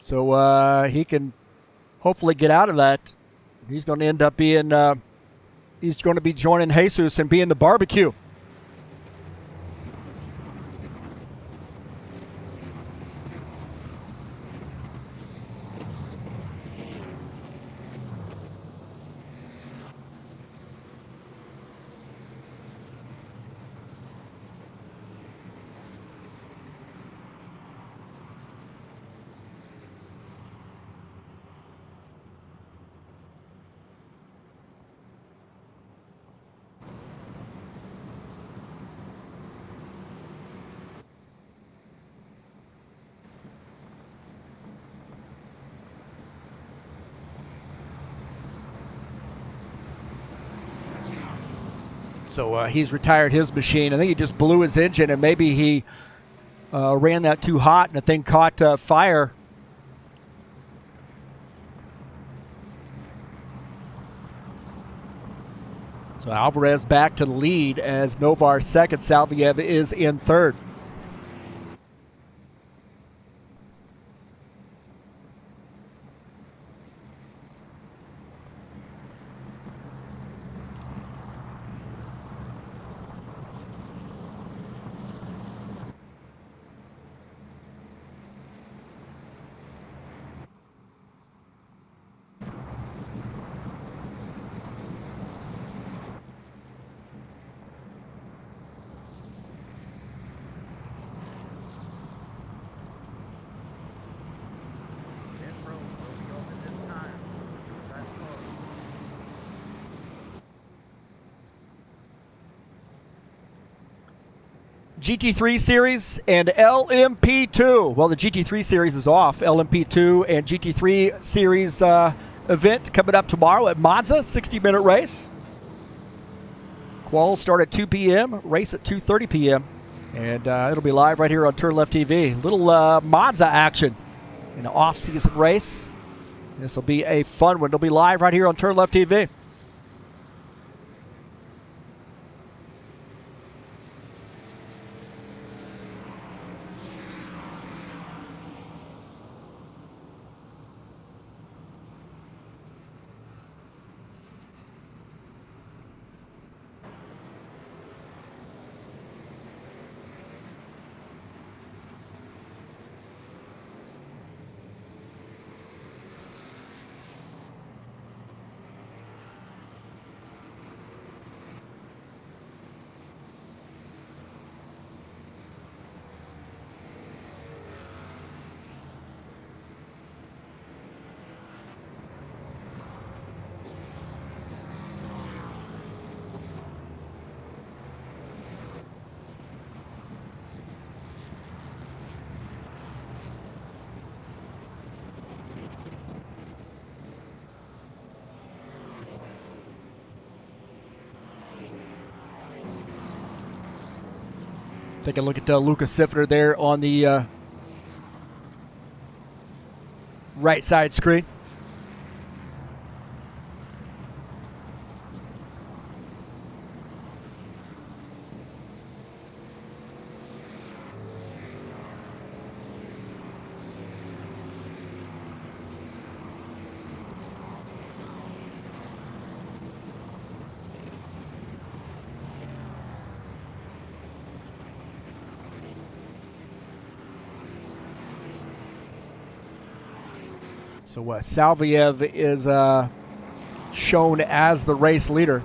So he can hopefully get out of that. He's going to end up being, he's going to be joining Jesus and being the barbecue. So he's retired his machine. I think he just blew his engine, and maybe he ran that too hot, and the thing caught fire. So Alvarez back to the lead as Novar second. Salviev is in third. GT3 Series and LMP2. Well, the GT3 Series is off. LMP2 and GT3 Series event coming up tomorrow at Monza, 60-minute race. Quals start at 2 p.m., race at 2:30 p.m. And it'll be live right here on TurnLeftTV. Little Monza action in an off-season race. This will be a fun one. It'll be live right here on TurnLeftTV. Take a look at Lucas Siffner there on the right side screen. So Salviev is shown as the race leader.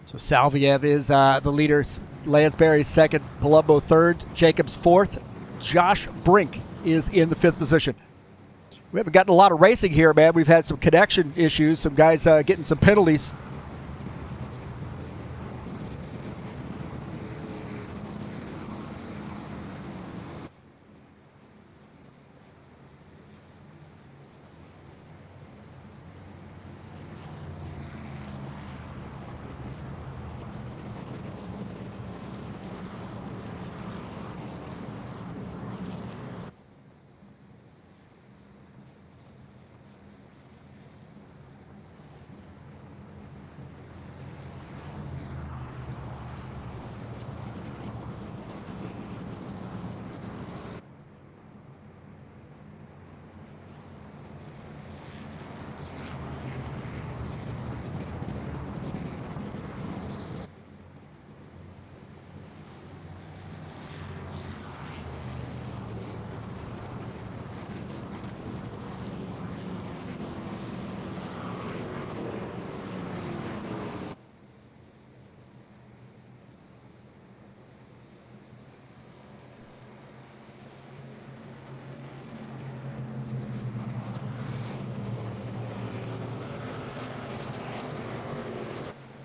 So Salviev is the leader, Lansbury second, Palumbo third, Jacobs fourth. Josh Brink is in the fifth position. We haven't gotten a lot of racing here, man. We've had some connection issues, some guys getting some penalties.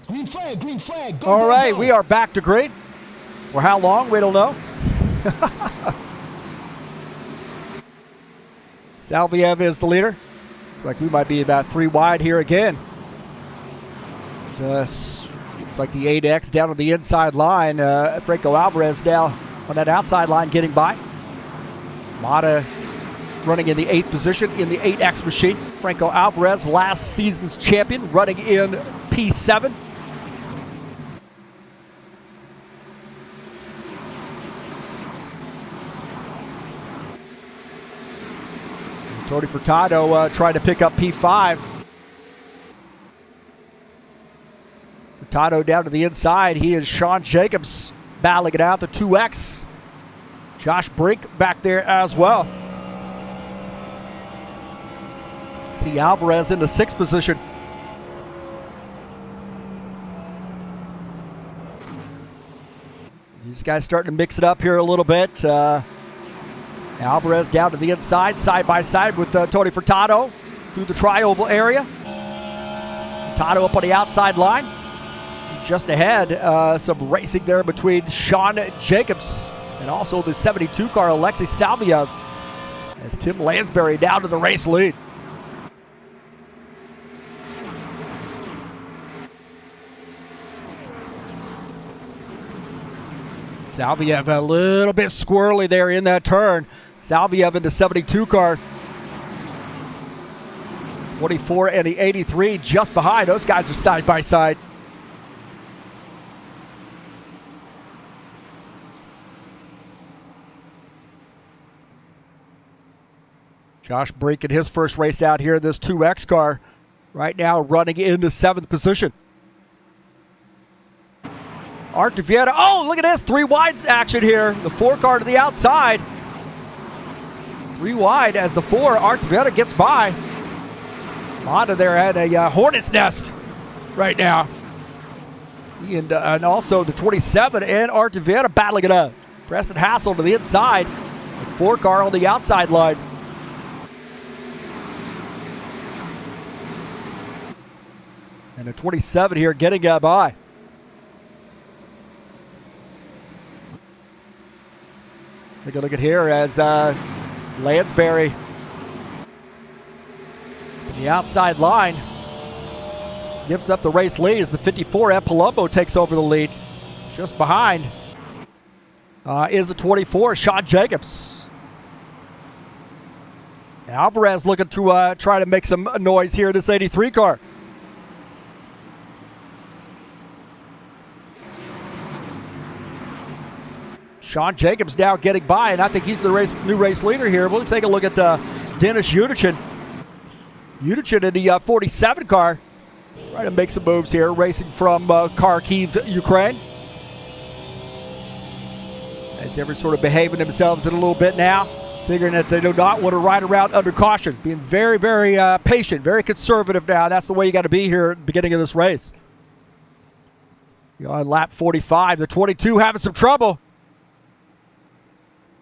Green flag, green flag. Go, All go, right, go. we are back to green. For how long? We don't know. Salviev is the leader. Looks like we might be about 3 wide here again. Just looks like the 8X down on the inside line. Franco Alvarez now on that outside line getting by. Mata running in the 8th position in the 8X machine. Franco Alvarez, last season's champion, running in P7. Tony Furtado trying to pick up P5. Furtado down to the inside. He is Sean Jacobs battling it out, the 2X. Josh Brink back there as well. See Alvarez in the 6th position. These guys starting to mix it up here a little bit. Alvarez down to the inside, side by side with Tony Furtado through the tri-oval area. Furtado up on the outside line. Just ahead, some racing there between Sean Jacobs and also the 72 car, Alexei Salviev, as Tim Lansbury down to the race lead. Salviev a little bit squirrely there in that turn. Salviev into 72 car. 24 and the 83 just behind. Those guys are side by side. Josh Brink in his first race out here, this 2X car, right now running into 7th position. Art DeVieta, oh, look at this, 3 wides action here. The 4 car to the outside. 3 wide as the 4, Art DeVieta gets by. Mata there at a hornet's nest right now. And also the 27 and Art DeVieta battling it up. Preston Hassel to the inside. The 4 car on the outside line. And a 27 here getting by. Take a look at here as Lansbury on the outside line gives up the race lead as the 54 at Palumbo takes over the lead. Just behind is the 24, Sean Jacobs. Alvarez looking to try to make some noise here in this 83 car. Sean Jacobs now getting by, and I think he's the new race leader here. We'll take a look at Dennis Yudichin. Yudichin in the 47 car, trying to make some moves here, racing from Kharkiv, Ukraine. As every sort of behaving themselves in a little bit now, figuring that they do not want to ride around under caution, being very, very patient, very conservative now. That's the way you got to be here at the beginning of this race. On lap 45, the 22 having some trouble.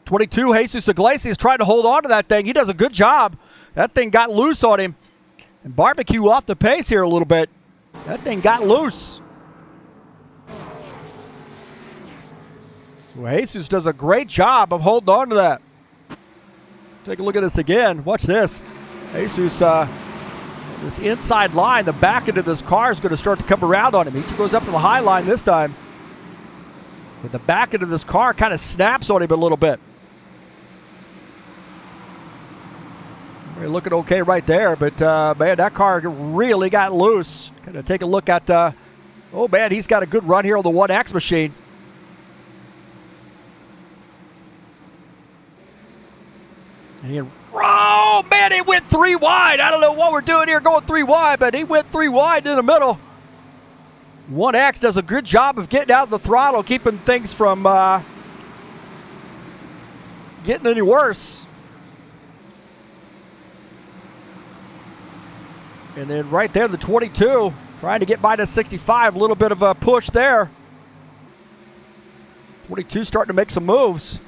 22, Jesus Iglesias trying to hold on to that thing. He does a good job. That thing got loose on him. And Barbecue off the pace here a little bit. That thing got loose. So Jesus does a great job of holding on to that. Take a look at this again. Watch this. Jesus, this inside line, the back end of this car is going to start to come around on him. He goes up to the high line this time. But the back end of this car kind of snaps on him a little bit. We're looking okay right there, but man, that car really got loose. Kind of take a look at, oh man, he's got a good run here on the 1X machine. And oh man, he went 3 wide. I don't know what we're doing here going 3 wide, but he went 3 wide in the middle. 1X does a good job of getting out of the throttle, keeping things from getting any worse. And then right there, the 22, trying to get by to 65. A little bit of a push there. 22 starting to make some moves.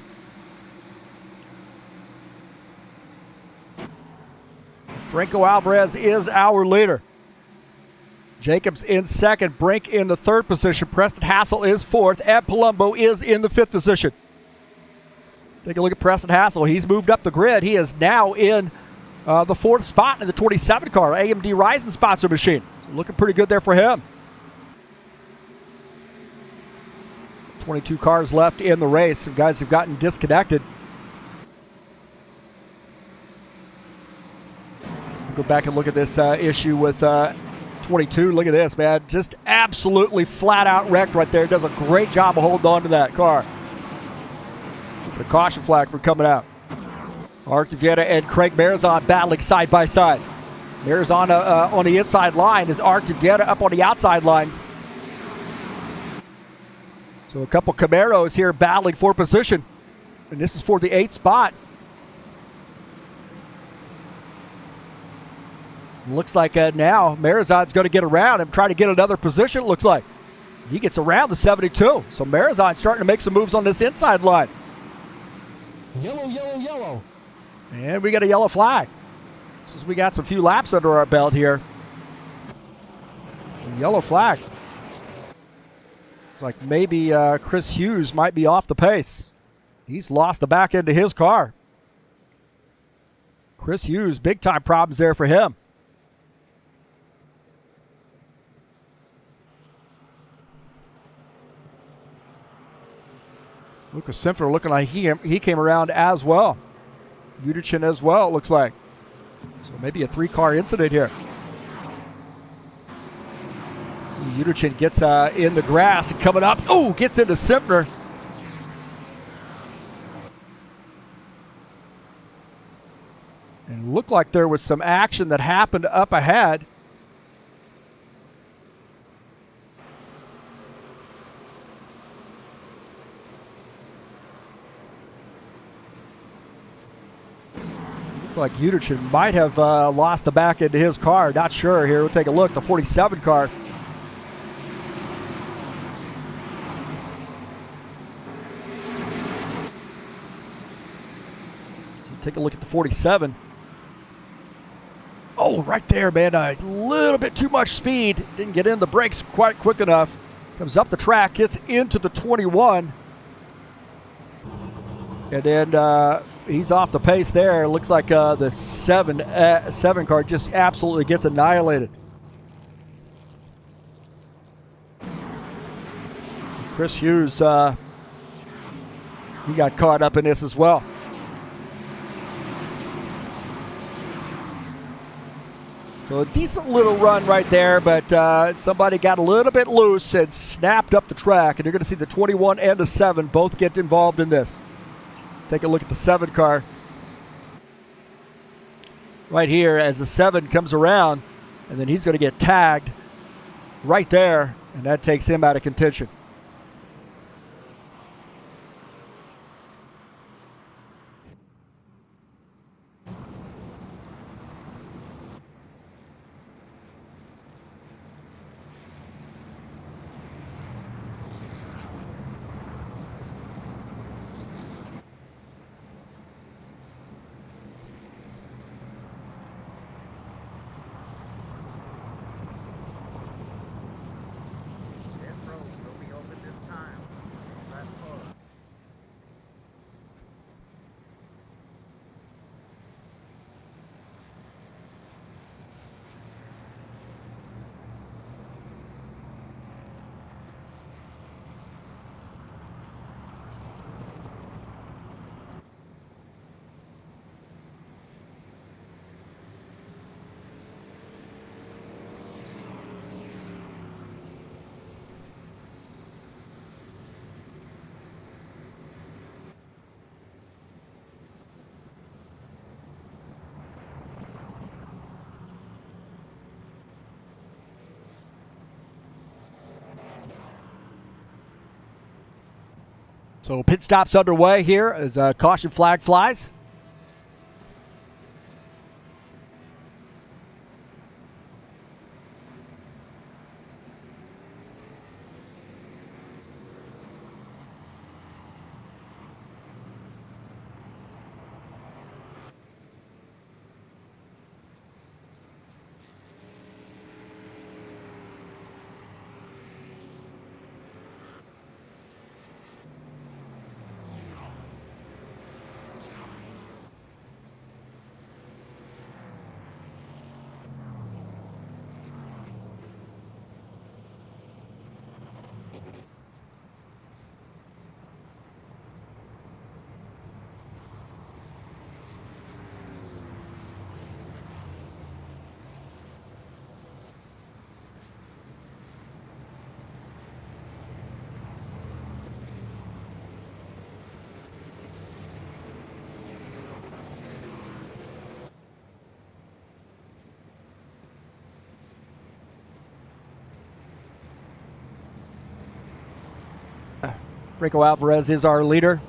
Franco Alvarez is our leader. Jacobs in second, Brink in the third position. Preston Hassel is fourth. Ed Palumbo is in the fifth position. Take a look at Preston Hassel. He's moved up the grid. He is now in the fourth spot in the 27 car, AMD Ryzen sponsor machine. Looking pretty good there for him. 22 cars left in the race. Some guys have gotten disconnected. Go back and look at this issue with 22. Look at this, man. Just absolutely flat out wrecked right there. Does a great job of holding on to that car. The caution flag for coming out. Art Vieta and Craig Marizon battling side by side. Marizon on the inside line as Art Vieta up on the outside line. So a couple Camaros here battling for position. And this is for the 8th spot. Looks like now Marizon's going to get around and try to get another position, it looks like. He gets around the 72. So Marizon starting to make some moves on this inside line. Yellow, yellow, yellow. And we got a yellow flag. Since we got some few laps under our belt here. A yellow flag. It's like maybe Chris Hughes might be off the pace. He's lost the back end of his car. Chris Hughes, big time problems there for him. Lucas Simpson looking like he came around as well. Yudichin as well, it looks like. So maybe a 3-car incident here. Yudichin gets in the grass and coming up. Oh, gets into Simpner. And looked like there was some action that happened up ahead. Like Yudichin might have lost the back end of his car. Not sure here. We'll take a look. The 47 car. So take a look at the 47. Oh, right there, man. A little bit too much speed. Didn't get in the brakes quite quick enough. Comes up the track, gets into the 21. And then he's off the pace there. Looks like the 7 car just absolutely gets annihilated. Chris Hughes, he got caught up in this as well. So a decent little run right there, but somebody got a little bit loose and snapped up the track. And you're going to see the 21 and the 7 both get involved in this. Take a look at the 7 car. Right here as the 7 comes around, and then he's going to get tagged right there, and that takes him out of contention. So pit stops underway here as a caution flag flies. Rico Alvarez is our leader.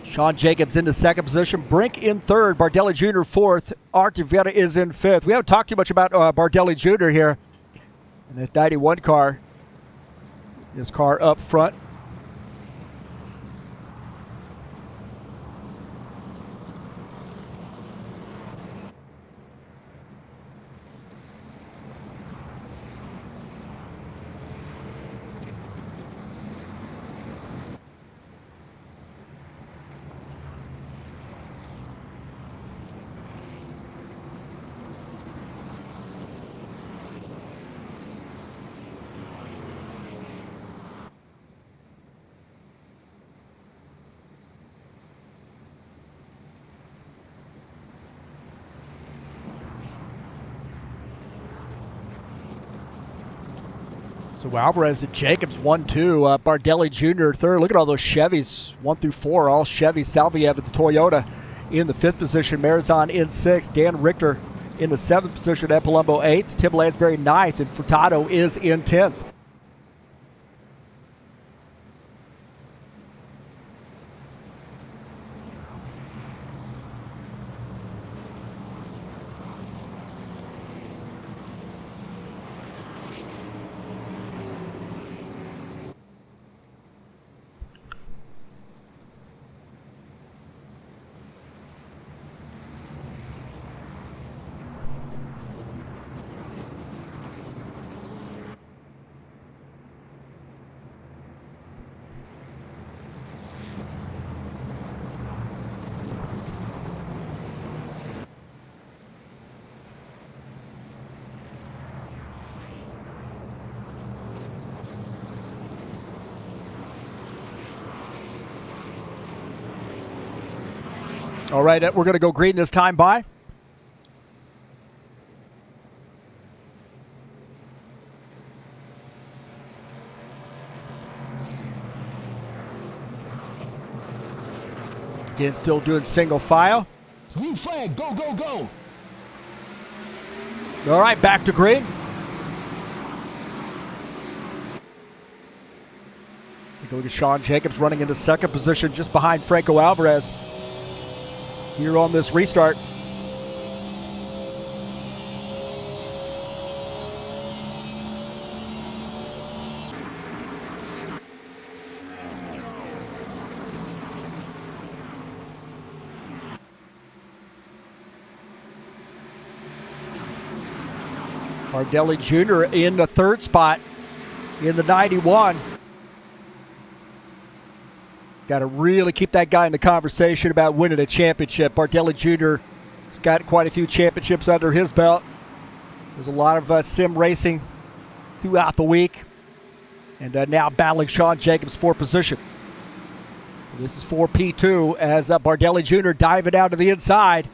Sean Jacobs into second position. Brink in third. Bardelli Jr. fourth. Artivetta is in fifth. We haven't talked too much about Bardelli Jr. here. And that 91 car. His car up front. So Alvarez and Jacobs 1-2. Bardelli Jr. third. Look at all those Chevys 1 through 4. All Chevy. Salviev at the Toyota in the fifth position. Marizon in sixth. Dan Richter in the seventh position. Ed Palumbo eighth. Tim Lansbury ninth. And Furtado is in 10th. All right, we're going to go green this time by. Again, still doing single file. Green flag, go, go, go. All right, back to green. Take a look at Sean Jacobs running into second position just behind Franco Alvarez here on this restart. Bardelli Jr. in the third spot in the 91. Got to really keep that guy in the conversation about winning a championship. Bardelli Jr. has got quite a few championships under his belt. There's a lot of sim racing throughout the week. And now battling Sean Jacobs for position. This is for P2 as Bardelli Jr. diving down to the inside.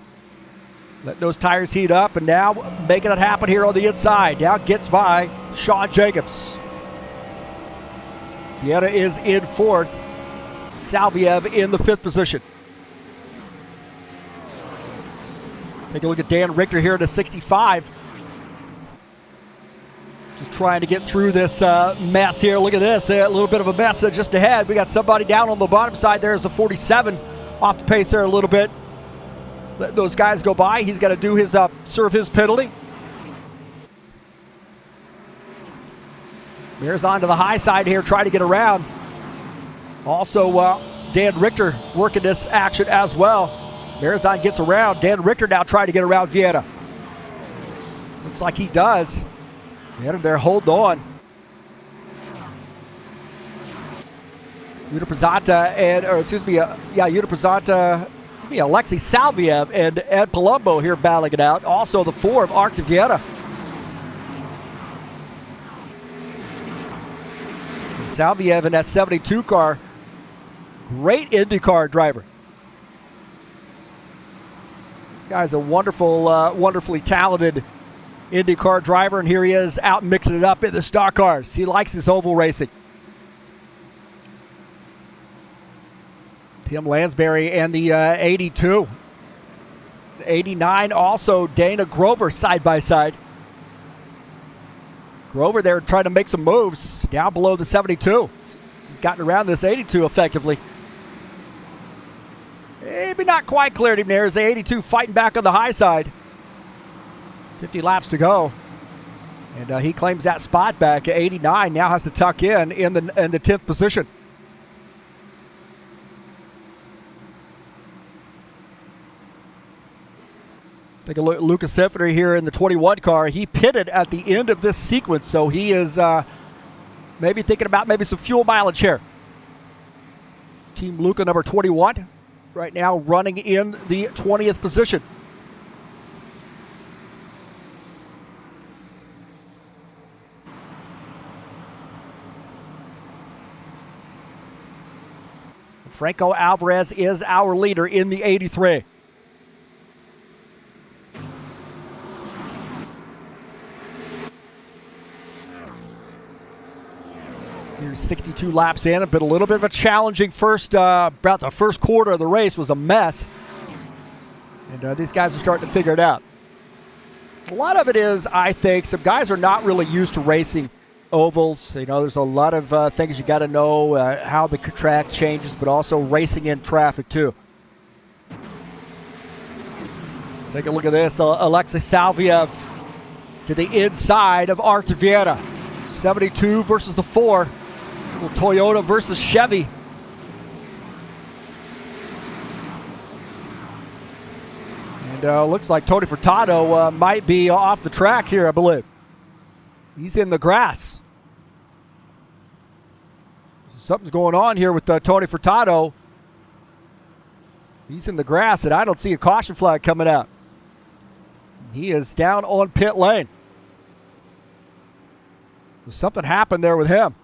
Letting those tires heat up, and now making it happen here on the inside. Now gets by Sean Jacobs. Vieta is in fourth. Salviev in the fifth position. Take a look at Dan Richter here in the 65. Just trying to get through this mess here. Look at this, a little bit of a mess just ahead. We got somebody down on the bottom side. There's the 47 off the pace there a little bit. Let those guys go by. He's got to do his serve his penalty. Mare's on to the high side here, trying to get around. Also, Dan Richter working this action as well. Marizon gets around. Dan Richter now trying to get around Vieta. Looks like he does. Vieta there holding on. Yuta Pizzata and, Yuta Pizzata, Alexei Salviev and Ed Palumbo here battling it out. Also the 4 of Arc de Vieta. Salviev in that 72 car. Great IndyCar driver. This guy's a wonderful, wonderfully talented IndyCar driver, and here he is out mixing it up in the stock cars. He likes his oval racing. Tim Lansbury and the 82. 89 also Dana Grover side by side. Grover there trying to make some moves down below the 72. He's gotten around this 82 effectively. Maybe not quite cleared him there as the 82 fighting back on the high side. 50 laps to go. And he claims that spot back. 89 now has to tuck in the 10th position. Take a look at Lucas Sifter here in the 21 car. He pitted at the end of this sequence, so he is maybe thinking about maybe some fuel mileage here. Team Luca number 21 right now running in the 20th position. Franco Alvarez is our leader in the 83. Here's 62 laps in. Been a little bit of a challenging first, about the first quarter of the race was a mess. And these guys are starting to figure it out. A lot of it is, I think, some guys are not really used to racing ovals. You know, there's a lot of things you got to know, how the track changes, but also racing in traffic too. Take a look at this. Alexei Salviev to the inside of Arc de Vieta. 72 versus the 4. Toyota versus Chevy. And looks like Tony Furtado might be off the track here, I believe. He's in the grass. Something's going on here with Tony Furtado. He's in the grass, and I don't see a caution flag coming out. He is down on pit lane. Something happened there with him.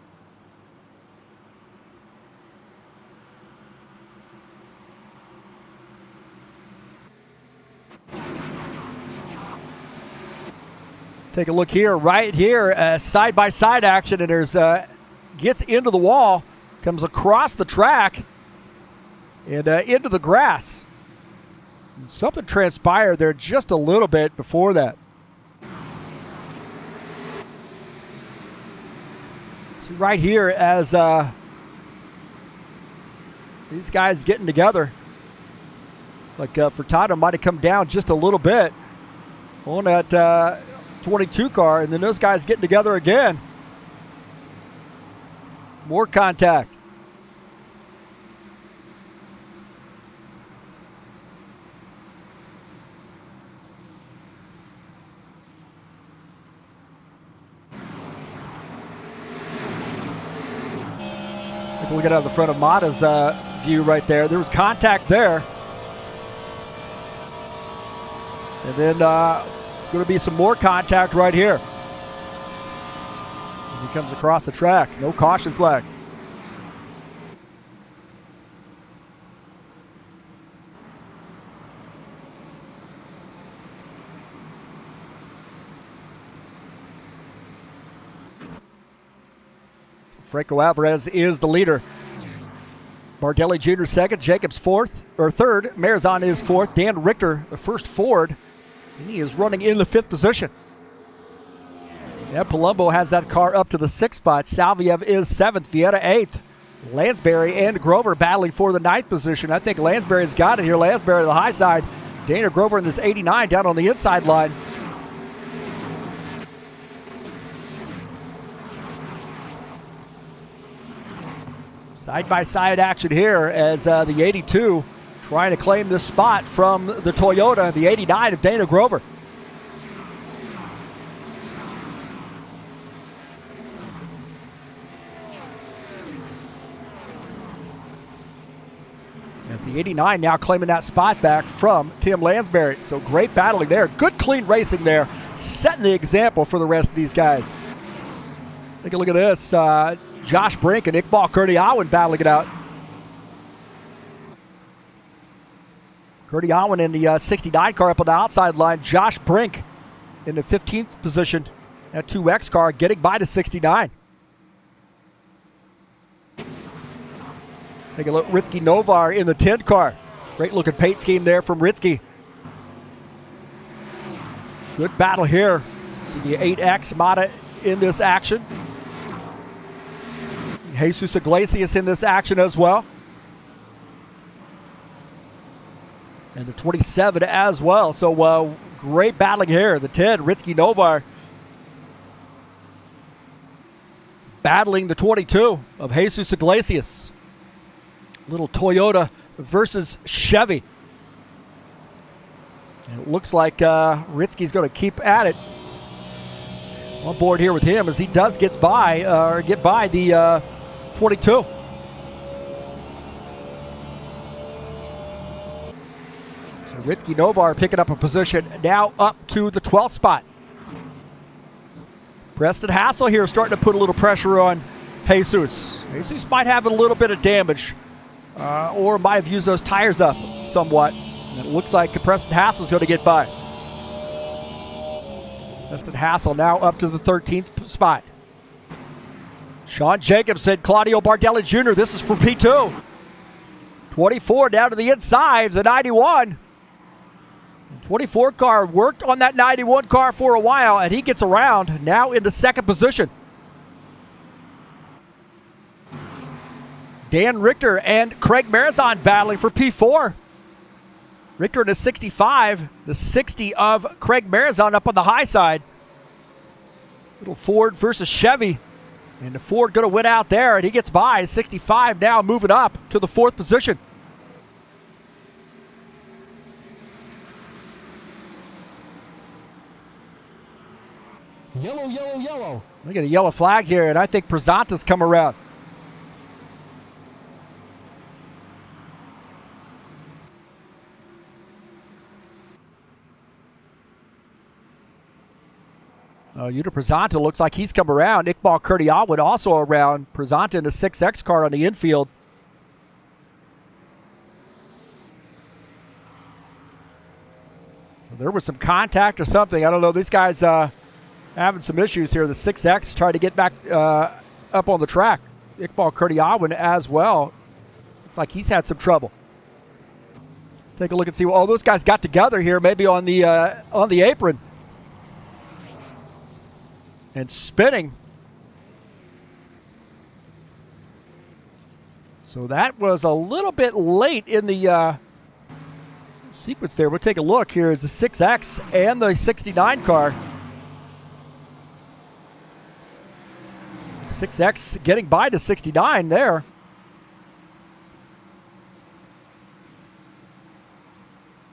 Take a look here, right here, side-by-side action, and there's gets into the wall, comes across the track, and into the grass. And something transpired there just a little bit before that. So right here as these guys getting together. Like Furtado might have come down just a little bit on that 22 car, and then those guys getting together again. More contact. Take a look at the front of Mata's view right there. There was contact there. And then going to be some more contact right here. And he comes across the track. No caution flag. Franco Alvarez is the leader. Bardelli Jr. second, Jacobs third, Marizon is fourth, Dan Richter the first Ford, and he is running in the fifth position. Yeah, Palumbo has that car up to the sixth spot. Salviev is seventh, Vieta eighth. Lansbury and Grover battling for the ninth position. I think Lansbury's got it here. Lansbury on the high side. Dana Grover in this 89 down on the inside line. Side-by-side action here as the 82 trying to claim this spot from the Toyota, the 89 of Dana Grover. As the 89 now claiming that spot back from Tim Lansbury. So great battling there. Good clean racing there, setting the example for the rest of these guys. Take a look at this. Josh Brink and Iqbal Kurdiawan battling it out. Kurdiawan in the 69 car up on the outside line. Josh Brink in the 15th position. That 2X car getting by to 69. Take a look, Ritsky Novar in the 10 car. Great looking paint scheme there from Ritsky. Good battle here. See the 8X Mata in this action. Jesus Iglesias in this action as well. And the 27 as well. So great battling here. The 10, Ritsky Novar. Battling the 22 of Jesus Iglesias. Little Toyota versus Chevy. And it looks like Ritsky's going to keep at it. On board here with him as he does get by the 22. So Ritsky Novar picking up a position now up to the 12th spot. Preston Hassel here starting to put a little pressure on Jesus. Jesus might have a little bit of damage or might have used those tires up somewhat. And it looks like Preston Hassel's going to get by. Preston Hassel now up to the 13th spot. Sean Jacobson, Claudio Bardelli Jr. This is for P2. 24 down to the inside, the 91. 24 car worked on that 91 car for a while, and he gets around now into second position. Dan Richter and Craig Marizon battling for P4. Richter in the 65, the 60 of Craig Marizon up on the high side. Little Ford versus Chevy. And the Ford going to win out there, and he gets by. 65 now moving up to the fourth position. Yellow, yellow, yellow. We get a yellow flag here, and I think Prezanta's come around. Yuta Prezanta looks like he's come around. Iqbal Kurdiawan also around. Prezanta in the 6X car on the infield. There was some contact or something. I don't know. These guys having some issues here. The 6X trying to get back up on the track. Iqbal Kurdiawan as well. Looks like he's had some trouble. Take a look and see. Oh, those guys got together here, maybe on the apron, and spinning. So that was a little bit late in the sequence there. We'll take a look here as the 6X and the 69 car. 6X getting by to 69 there.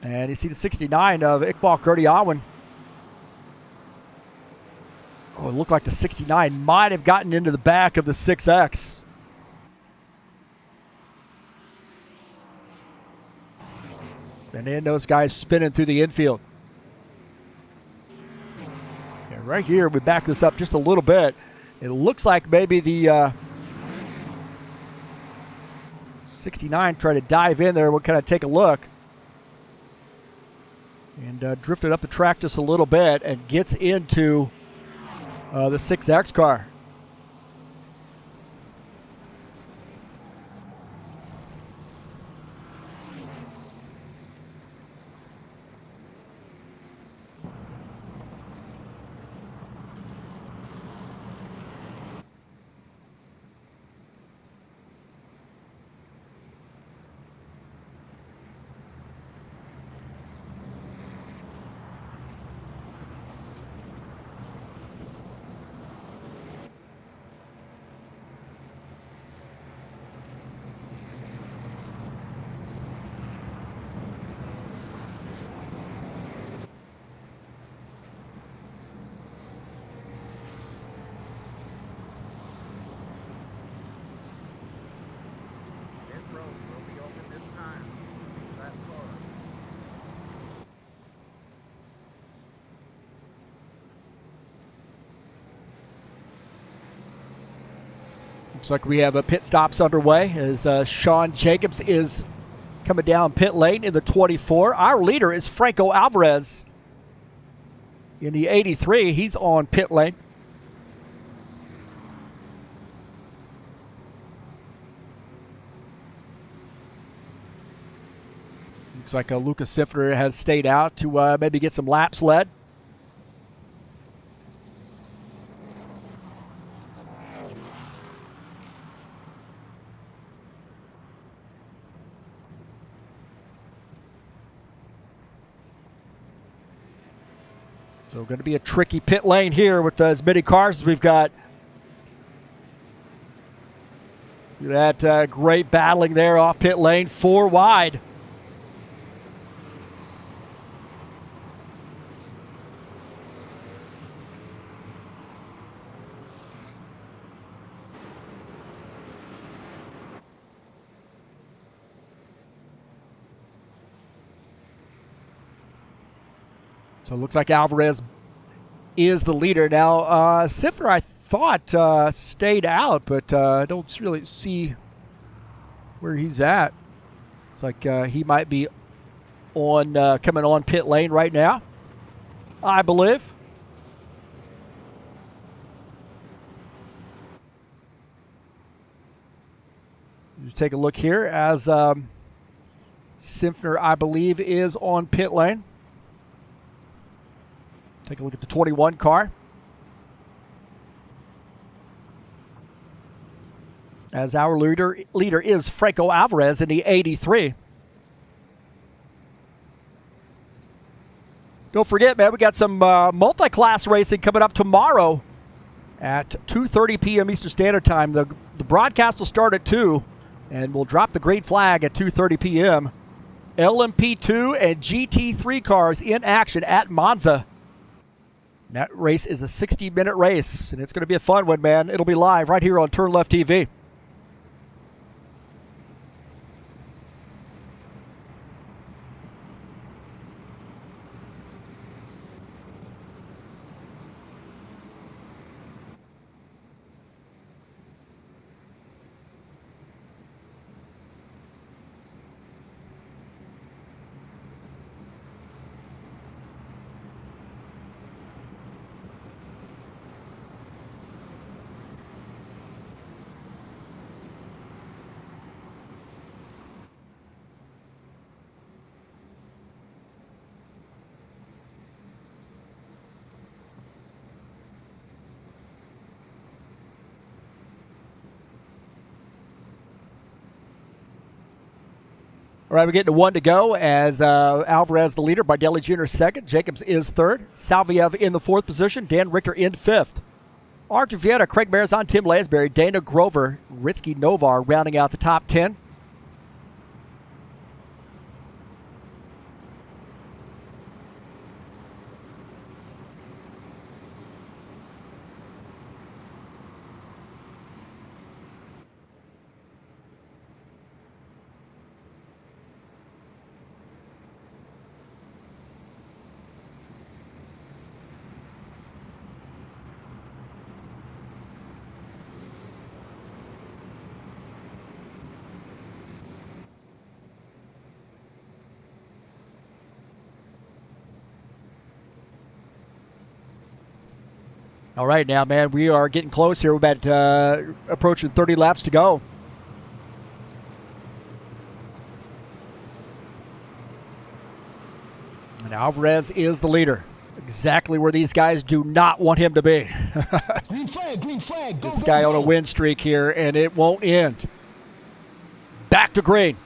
And you see the 69 of Iqbal Kurdiawan. Oh, it looked like the 69 might have gotten into the back of the 6X. And then those guys spinning through the infield. And right here, we back this up just a little bit. It looks like maybe the 69 tried to dive in there. We'll kind of take a look. And drifted up the track just a little bit and gets into the 6X car. Looks like we have pit stops underway as Sean Jacobs is coming down pit lane in the 24. Our leader is Franco Alvarez in the 83. He's on pit lane. Looks like Lucas Sifter has stayed out to maybe get some laps led. So going to be a tricky pit lane here with as many cars as we've got. That great battling there off pit lane, 4 wide. So it looks like Alvarez is the leader. Now, Sifter, I thought, stayed out, but I don't really see where he's at. It's like he might be on coming on pit lane right now, I believe. Just take a look here as Sifter, I believe, is on pit lane. Take a look at the 21 car. As our leader is Franco Alvarez in the 83. Don't forget, man, we got some multi-class racing coming up tomorrow at 2:30 p.m. Eastern Standard Time. The broadcast will start at 2, and we'll drop the green flag at 2:30 p.m. LMP2 and GT3 cars in action at Monza. That race is a 60-minute race, and it's going to be a fun one, man. It'll be live right here on TurnLeftTV. All right, we're getting to 1 to go as Alvarez the leader, Bardelli Jr. second, Jacobs is third, Salviev in the fourth position, Dan Richter in fifth. Archer Vieta, Craig Marizon, Tim Lansbury, Dana Grover, Ritsky Novar rounding out the top 10. All right, now, man, we are getting close here. We're about approaching 30 laps to go. And Alvarez is the leader. Exactly where these guys do not want him to be. Green flag, go, This go, guy go. on a win streak here, and it won't end. Back to green.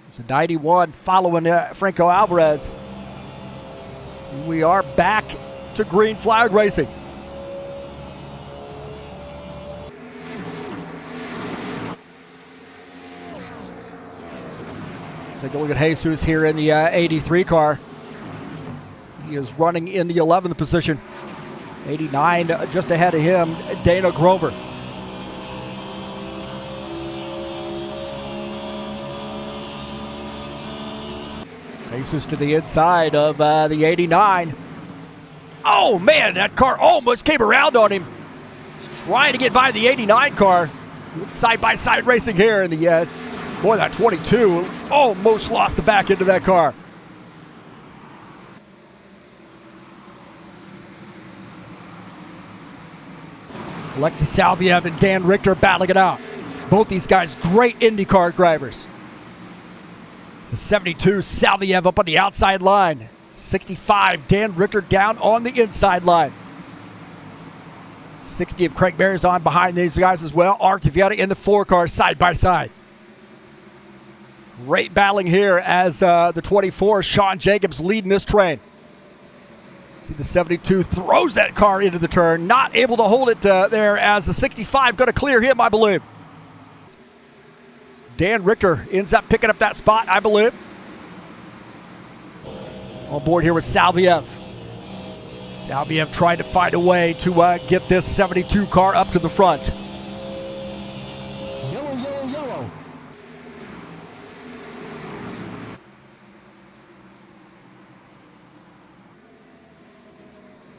It's a 91 following Franco Alvarez. So we are back to green flag racing. Take a look at Jesus here in the 83 car. He is running in the 11th position. 89 just ahead of him, Dana Grover. Jesus to the inside of the 89. Oh, man, that car almost came around on him. He's trying to get by the 89 car. Side-by-side racing here in the, boy, that 22 almost lost the back end of that car. Alexis Salviev and Dan Richter battling it out. Both these guys, great IndyCar drivers. It's a 72, Salviev up on the outside line. 65, Dan Richter down on the inside line. 60 of Craig Marizon behind these guys as well. Archer Vieta in the 4 car side by side. Great battling here as the 24, Sean Jacobs, leading this train. See the 72 throws that car into the turn, not able to hold it there as the 65 going to clear him, I believe. Dan Richter ends up picking up that spot, I believe. On board here with Salviev. Salviev trying to find a way to get this 72 car up to the front. Yellow.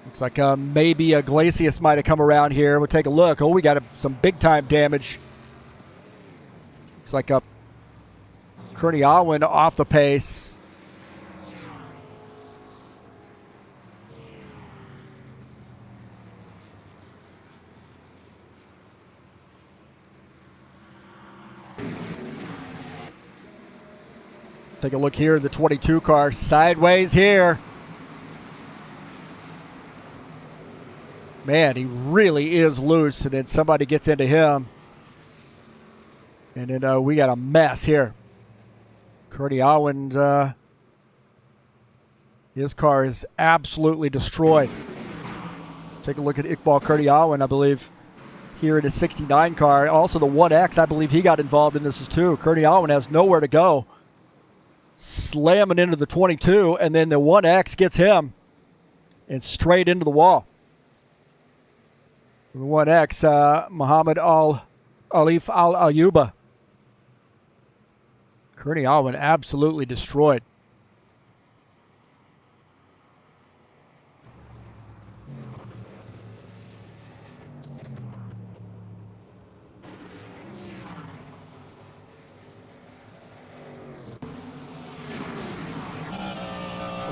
Looks like maybe Iglesias might have come around here. We'll take a look. Oh, we got some big-time damage. Looks like Kearney Alwyn off the pace. Take a look here at the 22 car. Sideways here. Man, he really is loose, and then somebody gets into him. And then we got a mess here. Kearney Alwyn, his car is absolutely destroyed. Take a look at Iqbal Kearney Alwyn, I believe, here in his 69 car. Also the 1X, I believe he got involved in this as too. Kearney Alwyn has nowhere to go. Slamming into the 22, and then the 1X gets him and straight into the wall. The 1X, Muhammad Alif Al-Ayuba. Kearney Alwyn absolutely destroyed.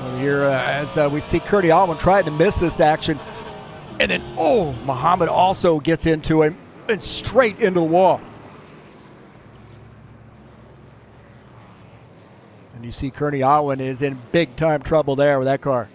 Over here, as we see Kearney Alwyn trying to miss this action. And then, Muhammad also gets into him and straight into the wall. And you see Kearney Alwyn is in big-time trouble there with that car.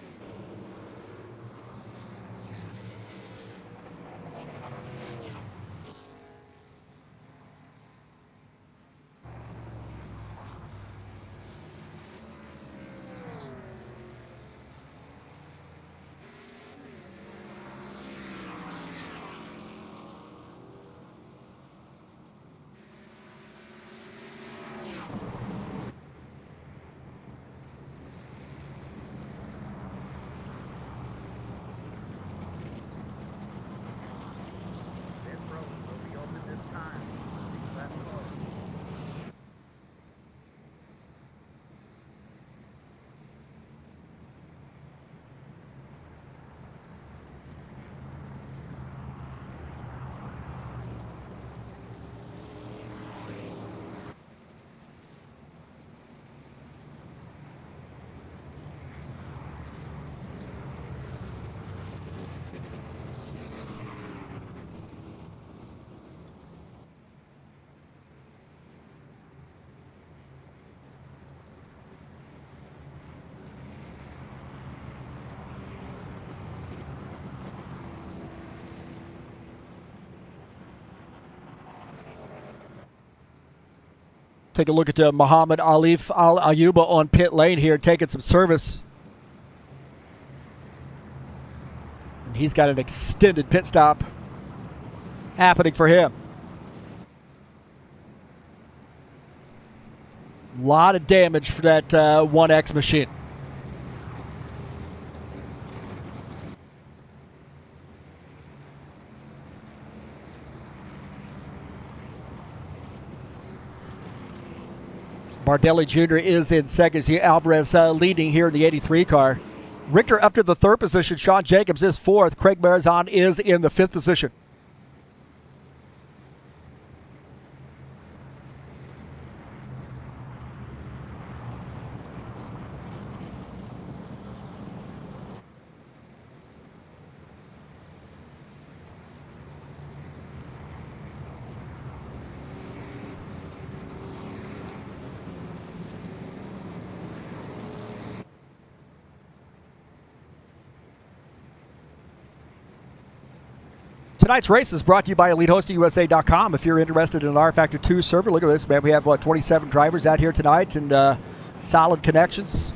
Take a look at Muhammad Alif Al Ayuba on pit lane here, taking some service. And he's got an extended pit stop happening for him. A lot of damage for that 1X machine. Bardelli Jr. is in second. Alvarez leading here in the 83 car. Richter up to the third position. Sean Jacobs is fourth. Craig Marizon is in the fifth position. Tonight's race is brought to you by EliteHostingUSA.com. If you're interested in an rFactor 2 server, look at this, man. We have 27 drivers out here tonight and solid connections.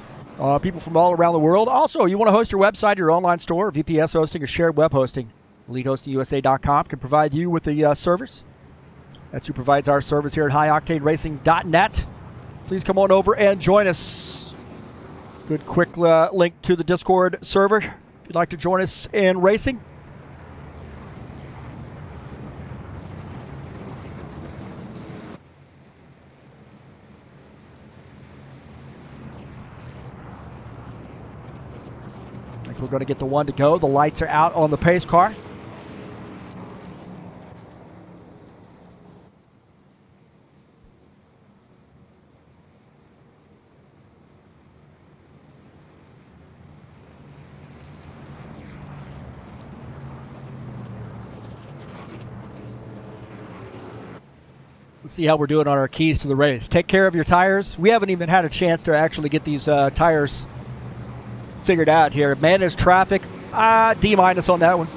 People from all around the world. Also, you want to host your website, your online store, VPS hosting, or shared web hosting. EliteHostingUSA.com can provide you with the servers. That's who provides our service here at HighOctaneRacing.net. Please come on over and join us. Good quick link to the Discord server if you'd like to join us in racing. We're going to get the one to go. The lights are out on the pace car. Let's see how we're doing on our keys to the race. Take care of your tires. We haven't even had a chance to actually get these tires figured out here. Manage traffic, D- on that one.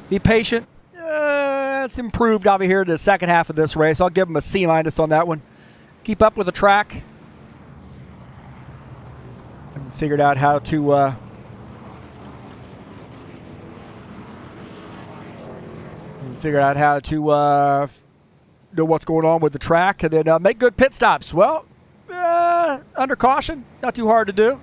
Be patient. It's improved over here in the second half of this race. I'll give him a C- on that one. Keep up with the track. And figured out how to know what's going on with the track, and then make good pit stops. Well, under caution, not too hard to do.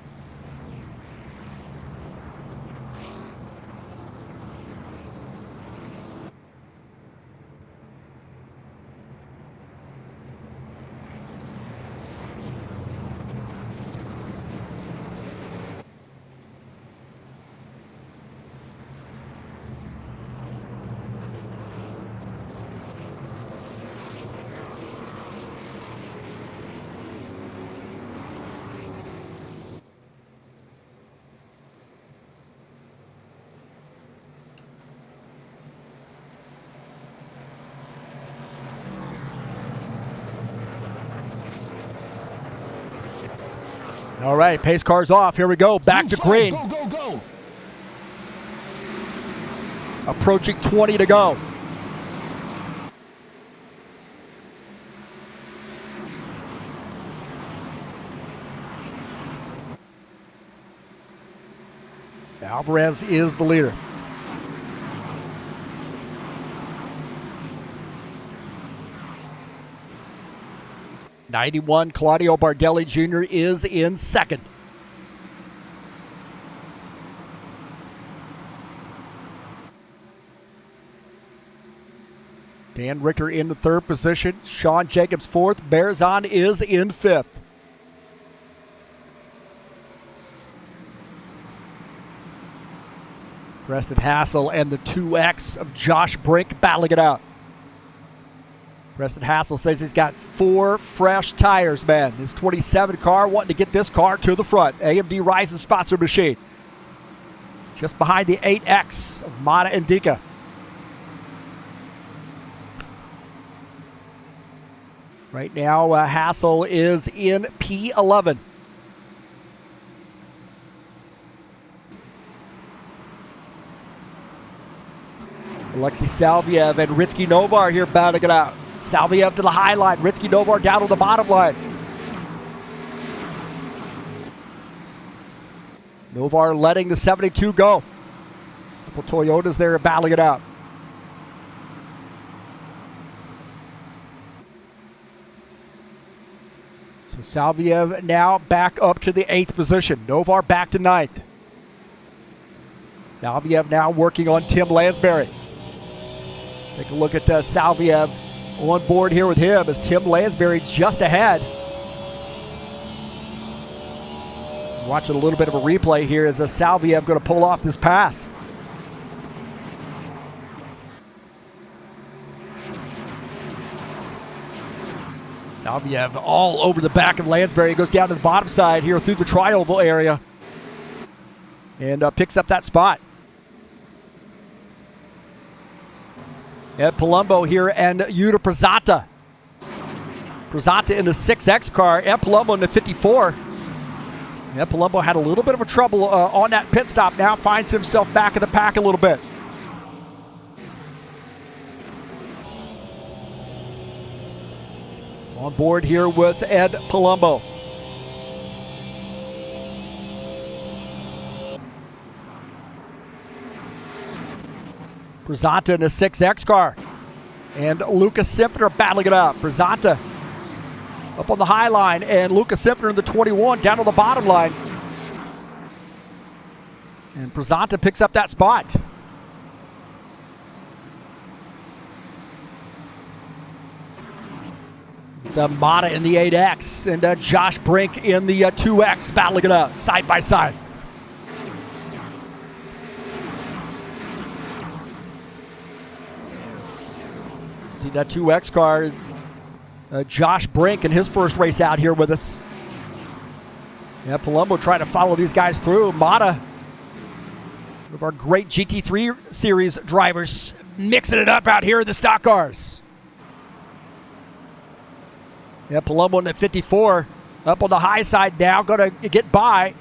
All right, pace car's off. Here we go. Back to green. Go, go, go. Approaching 20 to go. Alvarez is the leader. '91 Claudio Bardelli Jr. is in second. Dan Richter in the third position. Sean Jacobs fourth. Marizon is in fifth. Preston Hassel and the 2X of Josh Brink battling it out. Preston Hassel says he's got 4 fresh tires, man. His 27 car wanting to get this car to the front. AMD Rising sponsor machine. Just behind the 8X of Mata Indica. Right now, Hassel is in P11. Alexei Salviev and Ritsky Novar here battling it out. Salviev to the high line. Ritsky Novar down to the bottom line. Novar letting the 72 go. Couple Toyotas there battling it out. So Salviev now back up to the 8th position. Novar back to 9th. Salviev now working on Tim Lansbury. Take a look at Salviev on board here with him as Tim Lansbury just ahead. Watching a little bit of a replay here as Salviev going to pull off this pass. Salviev all over the back of Lansbury. He goes down to the bottom side here through the tri-oval area and picks up that spot. Ed Palumbo here and Yuta Prasanta. Prasanta in the 6X car. Ed Palumbo in the 54. Ed Palumbo had a little bit of a trouble on that pit stop. Now finds himself back in the pack a little bit. On board here with Ed Palumbo. Prasanta in the 6X car. And Lucas Symphony battling it up. Prasanta up on the high line, and Lucas Symphony in the 21 down on the bottom line. And Prasanta picks up that spot. It's Mata in the 8X and Josh Brink in the 2X battling it up side by side. See that 2X car, Josh Brink in his first race out here with us. Yeah, Palumbo trying to follow these guys through. Mata, one of our great GT3 series drivers, mixing it up out here in the stock cars. Yeah, Palumbo in the 54, up on the high side now, going to get by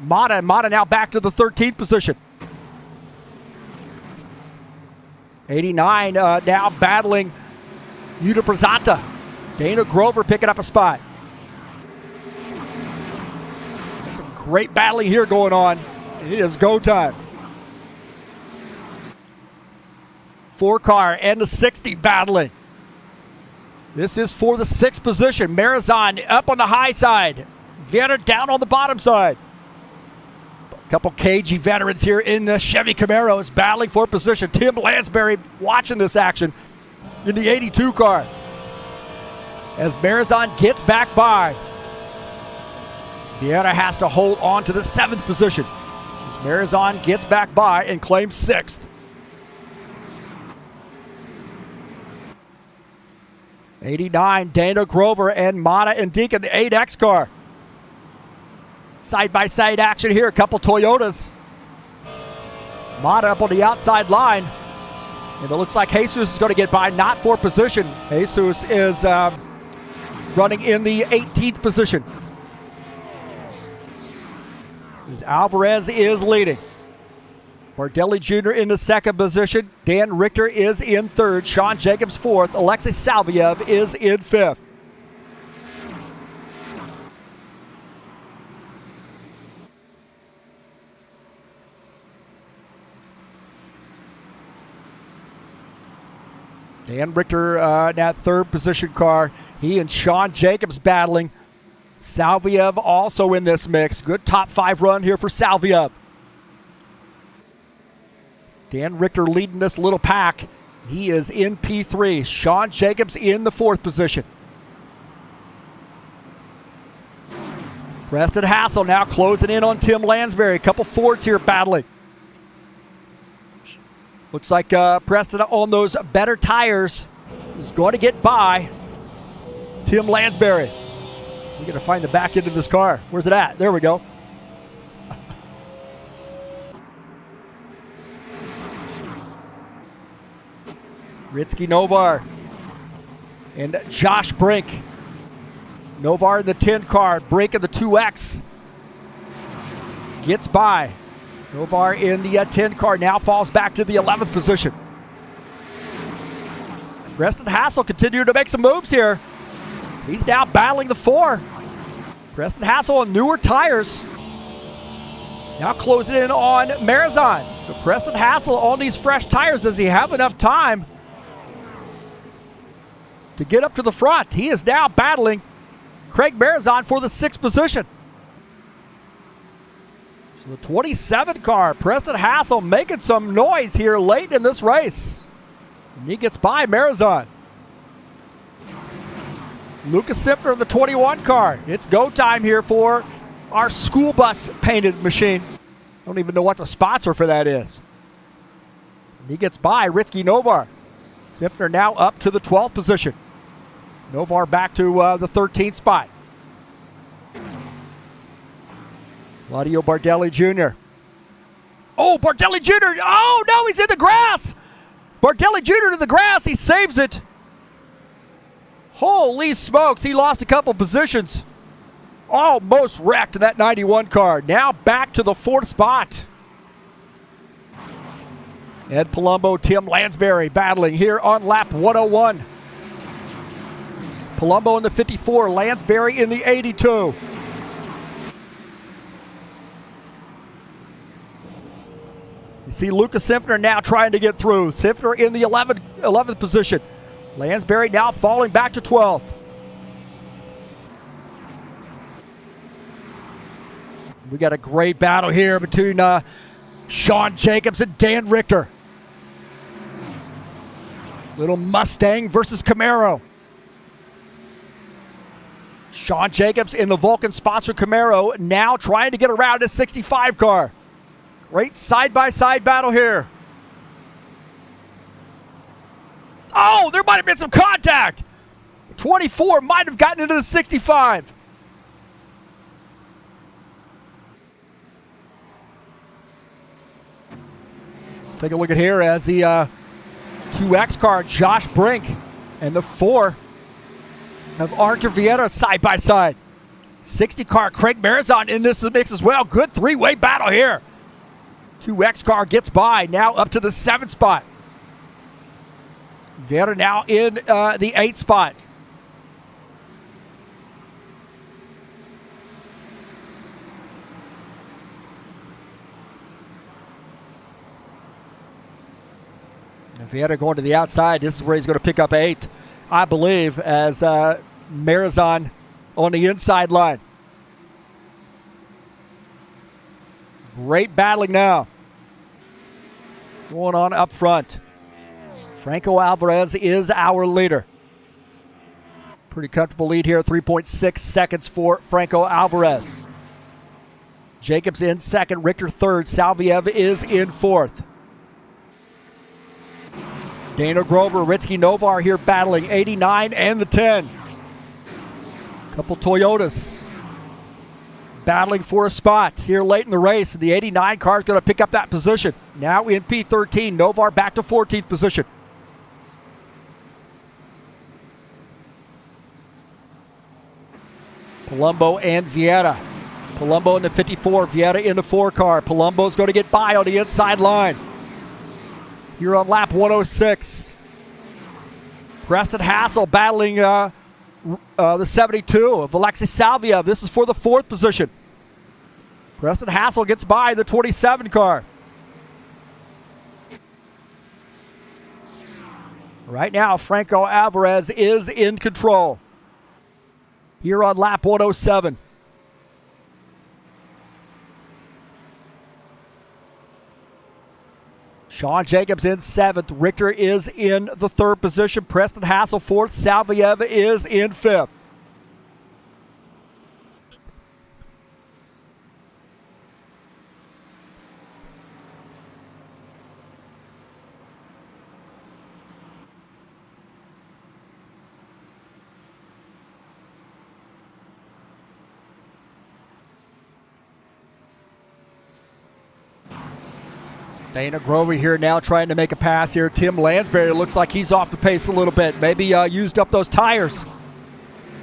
Mata. Mata now back to the 13th position. 89 now battling Yuta Prasanta. Dana Grover picking up a spot. Some great battling here going on. It is go time. 4 car and the 60 battling. This is for the 6th position. Marizan up on the high side. Vienna down on the bottom side. A couple cagey veterans here in the Chevy Camaros battling for position. Tim Lansbury watching this action in the 82 car. As Marizan gets back by, Vienna has to hold on to the 7th position. As Marizan gets back by and claims 6th. '89, Dana Grover and Mata and Deke in the 8X car. Side-by-side action here, a couple Toyotas. Mata up on the outside line. And it looks like Jesus is going to get by, not for position. Jesus is running in the 18th position. As Alvarez is leading. Bardelli Jr. in the 2nd position. Dan Richter is in 3rd. Sean Jacobs 4th. Alexei Salviev is in 5th. Dan Richter in that 3rd position car. He and Sean Jacobs battling. Salviev also in this mix. Good top 5 run here for Salviev. Dan Richter leading this little pack. He is in P3. Sean Jacobs in the 4th position. Preston Hassel now closing in on Tim Lansbury. A couple Fords here battling. Looks like Preston on those better tires is going to get by Tim Lansbury. We're going to find the back end of this car. Where's it at? There we go. Ritsky Novar and Josh Brink. Novar in the 10 car, Brink in the 2X. Gets by. Novar in the 10 car now falls back to the 11th position. Preston Hassel continuing to make some moves here. He's now battling the 4. Preston Hassel on newer tires. Now closing in on Marizon. So Preston Hassel on these fresh tires. Does he have enough time to get up to the front? He is now battling Craig Marizon for the 6th position. So the 27 car, Preston Hassel making some noise here late in this race. And he gets by Marizon. Lucas Simpner in the 21 car. It's go time here for our school bus painted machine. Don't even know what the sponsor for that is. And he gets by Ritsky Novar. Simpner now up to the 12th position. Novar back to the 13th spot. Claudio Bardelli Jr. Oh, Bardelli Jr. Oh, no, he's in the grass. Bardelli Jr. to the grass. He saves it. Holy smokes, he lost a couple positions. Almost wrecked in that 91 car. Now back to the 4th spot. Ed Palumbo, Tim Lansbury battling here on lap 101. Palumbo in the 54, Lansbury in the 82. You see Lucas Simpner now trying to get through. Simpner in the 11th position. Lansbury now falling back to 12th. We got a great battle here between Sean Jacobs and Dan Richter. Little Mustang versus Camaro. Sean Jacobs in the Vulcan-sponsored Camaro now trying to get around a 65 car. Great side-by-side battle here. Oh, there might have been some contact. 24 might have gotten into the 65. Take a look at here as the 2X car, Josh Brink, and the 4 of Arthur Vieira side-by-side. 60 car, Craig Marizon in this mix as well. Good 3-way battle here. 2X car gets by, now up to the 7th spot. Vieira now in the 8th spot. Vieira going to the outside. This is where he's going to pick up 8th, I believe, as Marizon on the inside line. Great battling now. Going on up front. Franco Alvarez is our leader. Pretty comfortable lead here, 3.6 seconds for Franco Alvarez. Jacobs in 2nd, Richter 3rd, Salviev is in 4th. Dana Grover, Ritsky Novar here battling 89 and the 10. Couple Toyotas battling for a spot here late in the race. The 89 car is going to pick up that position. Now in P13, Novar back to 14th position. Palumbo and Vieira. Palumbo in the 54, Vieira in the 4 car. Palumbo's going to get by on the inside line. Here on lap 106. Preston Hassel battling the 72 of Alexis Salvia. This is for the 4th position. Preston Hassel gets by the 27 car. Right now, Franco Alvarez is in control. Here on lap 107. Sean Jacobs in 7th. Richter is in the 3rd position. Preston Hassel 4th. Salviev is in 5th. Dana Grover here now trying to make a pass here. Tim Lansbury looks like he's off the pace a little bit. Maybe used up those tires.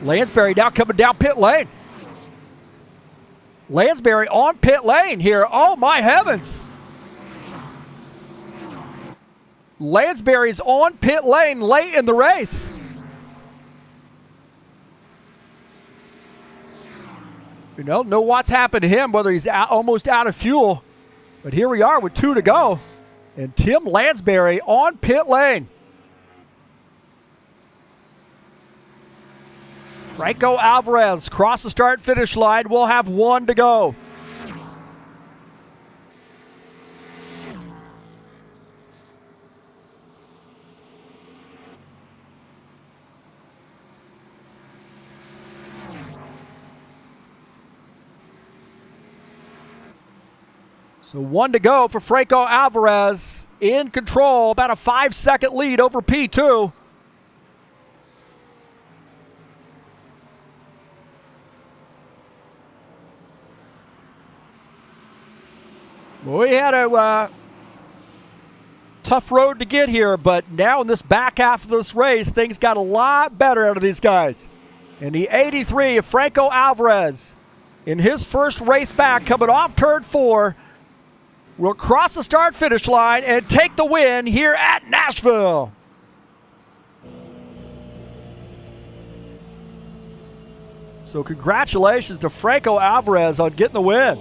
Lansbury now coming down pit lane. Lansbury on pit lane here. Oh my heavens. Lansbury's on pit lane late in the race. You know what's happened to him, whether he's almost out of fuel. But here we are with 2 to go. And Tim Lansbury on pit lane. Franco Alvarez cross the start-finish line. We'll have 1 to go. So 1 to go for Franco Alvarez, in control, about a 5-second lead over P2. We had a tough road to get here, but now in this back half of this race, things got a lot better out of these guys. And the 83 of Franco Alvarez, in his first race back, coming off turn 4, will cross the start-finish line and take the win here at Nashville. So congratulations to Franco Alvarez on getting the win.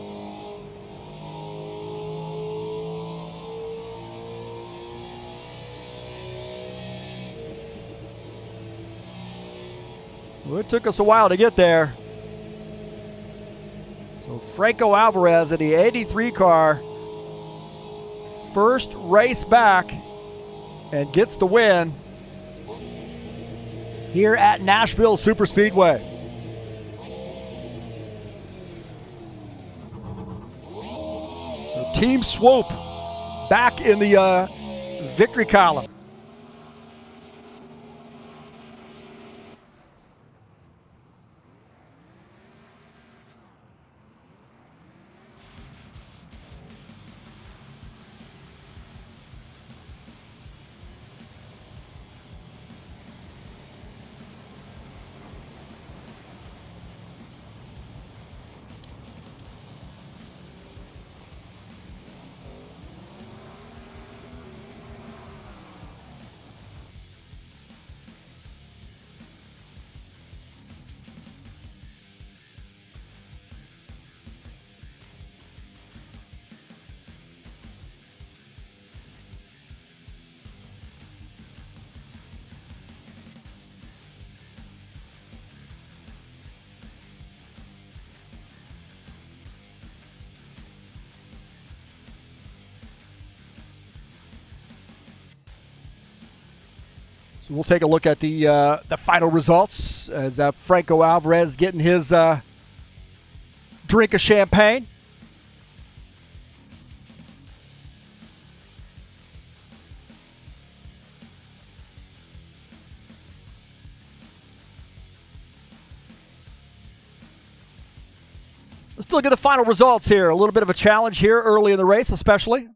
Well, it took us a while to get there. So Franco Alvarez in the 83 car, first race back, and gets the win here at Nashville Superspeedway. So Team Swoop back in the victory column. So we'll take a look at the final results as Franco Alvarez getting his drink of champagne. Let's look at the final results here. A little bit of a challenge here early in the race, especially.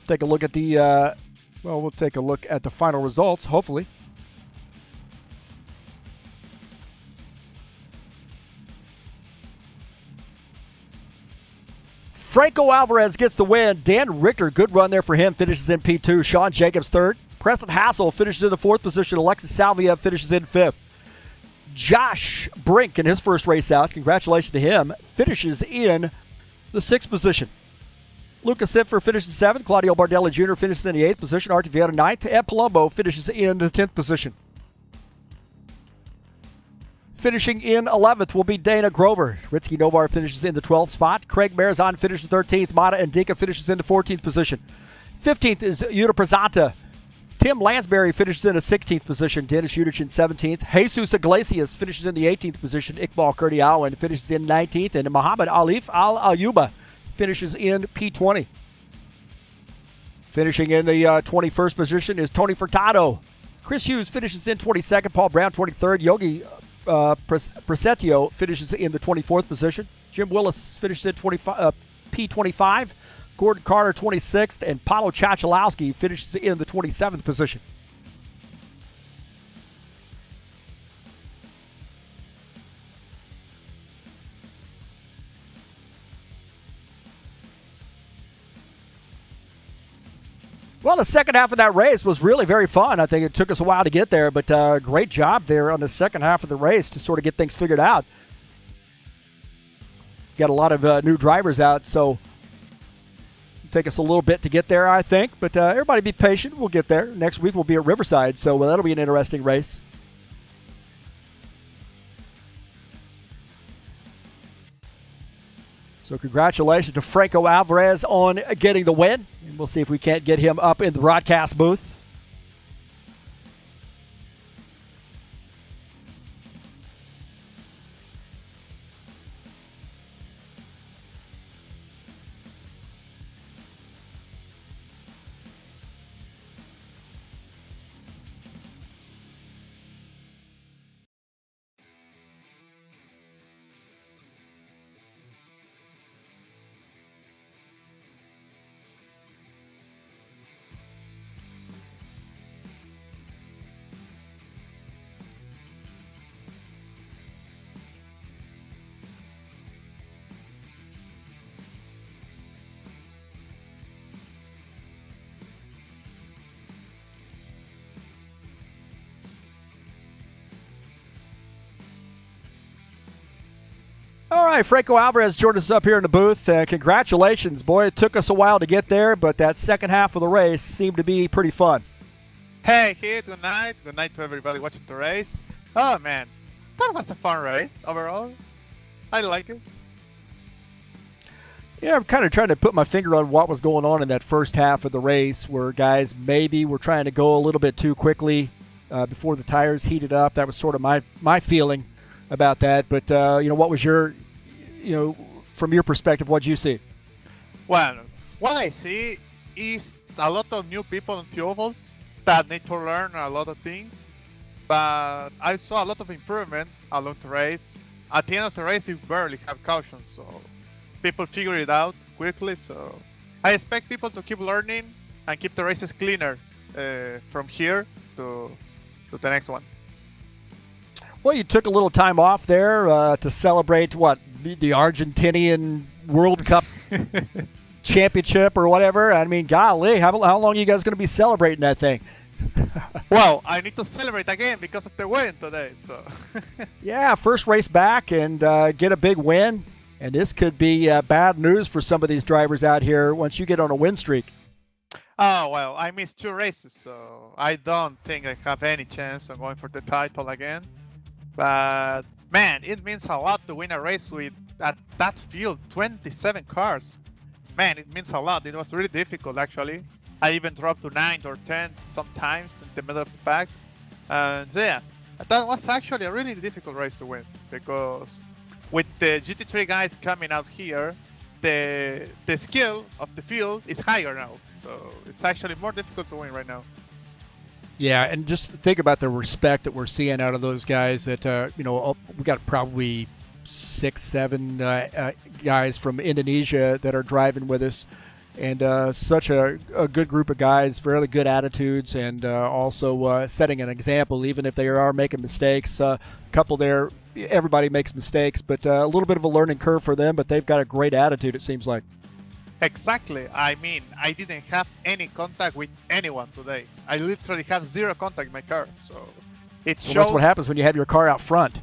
Take a look at the, we'll take a look at the final results, hopefully. Franco Alvarez gets the win. Dan Richter, good run there for him, finishes in P2. Sean Jacobs third. Preston Hassel finishes in the 4th position. Alexis Salvia finishes in 5th. Josh Brink in his first race out, congratulations to him, finishes in the 6th position. Lucas Sipfer finishes 7th. Claudio Bardelli Jr. finishes in the 8th position. Art Vieta 9th. Ed Palumbo finishes in the 10th position. Finishing in 11th will be Dana Grover. Ritsky Novar finishes in the 12th spot. Craig Marizan finishes 13th. Mata Indica finishes in the 14th position. 15th is Yuta Prezanta. Tim Lansbury finishes in the 16th position. Dennis Udich in 17th. Jesus Iglesias finishes in the 18th position. Iqbal Kurdiawan finishes in 19th. And Muhammad Alif Al-Ayuba finishes in P20. Finishing in the 21st position is Tony Furtado. Chris Hughes finishes in 22nd. Paul Brown 23rd. Yogi Presetio finishes in the 24th position. Jim Willis finishes in P25. Gordon Carter 26th. And Paulo Chachalowski finishes in the 27th position. Well, the second half of that race was really very fun. I think it took us a while to get there, but great job there on the second half of the race to sort of get things figured out. Got a lot of new drivers out, so it'll take us a little bit to get there, I think. But everybody be patient. We'll get there. Next week we'll be at Riverside, so that'll be an interesting race. So congratulations to Franco Alvarez on getting the win. And we'll see if we can't get him up in the broadcast booth. All right, Franco Alvarez joined us up here in the booth. Congratulations, boy. It took us a while to get there, but that second half of the race seemed to be pretty fun. Hey, Heath, good night. Good night to everybody watching the race. Oh, man. That was a fun race overall. I like it. Yeah, I'm kind of trying to put my finger on what was going on in that first half of the race where guys maybe were trying to go a little bit too quickly before the tires heated up. That was sort of my feeling about that. But, what was your, from your perspective, what did you see? Well, what I see is a lot of new people in the ovals that need to learn a lot of things. But I saw a lot of improvement along the race. At the end of the race, you barely have caution, so people figure it out quickly. So I expect people to keep learning and keep the races cleaner from here to the next one. Well, you took a little time off there to celebrate the Argentinian World Cup championship or whatever. I mean, golly, how long are you guys going to be celebrating that thing? Well, I need to celebrate again because of the win today. So yeah, first race back and get a big win. And this could be bad news for some of these drivers out here once you get on a win streak. Oh, well, I missed 2 races, so I don't think I have any chance of going for the title again. But, man, it means a lot to win a race with, at that field, 27 cars. Man, it means a lot. It was really difficult, actually. I even dropped to 9th or 10th sometimes in the middle of the pack. And, yeah, that was actually a really difficult race to win. Because with the GT3 guys coming out here, the skill of the field is higher now. So it's actually more difficult to win right now. Yeah, and just think about the respect that we're seeing out of those guys that, we got probably 6, 7 guys from Indonesia that are driving with us. And such a good group of guys, fairly good attitudes, and also setting an example, even if they are making mistakes. A couple there, everybody makes mistakes, but a little bit of a learning curve for them, but they've got a great attitude, it seems like. Exactly. I mean, I didn't have any contact with anyone today. I literally have 0 contact in my car, so it shows. Well, that's what happens when you have your car out front.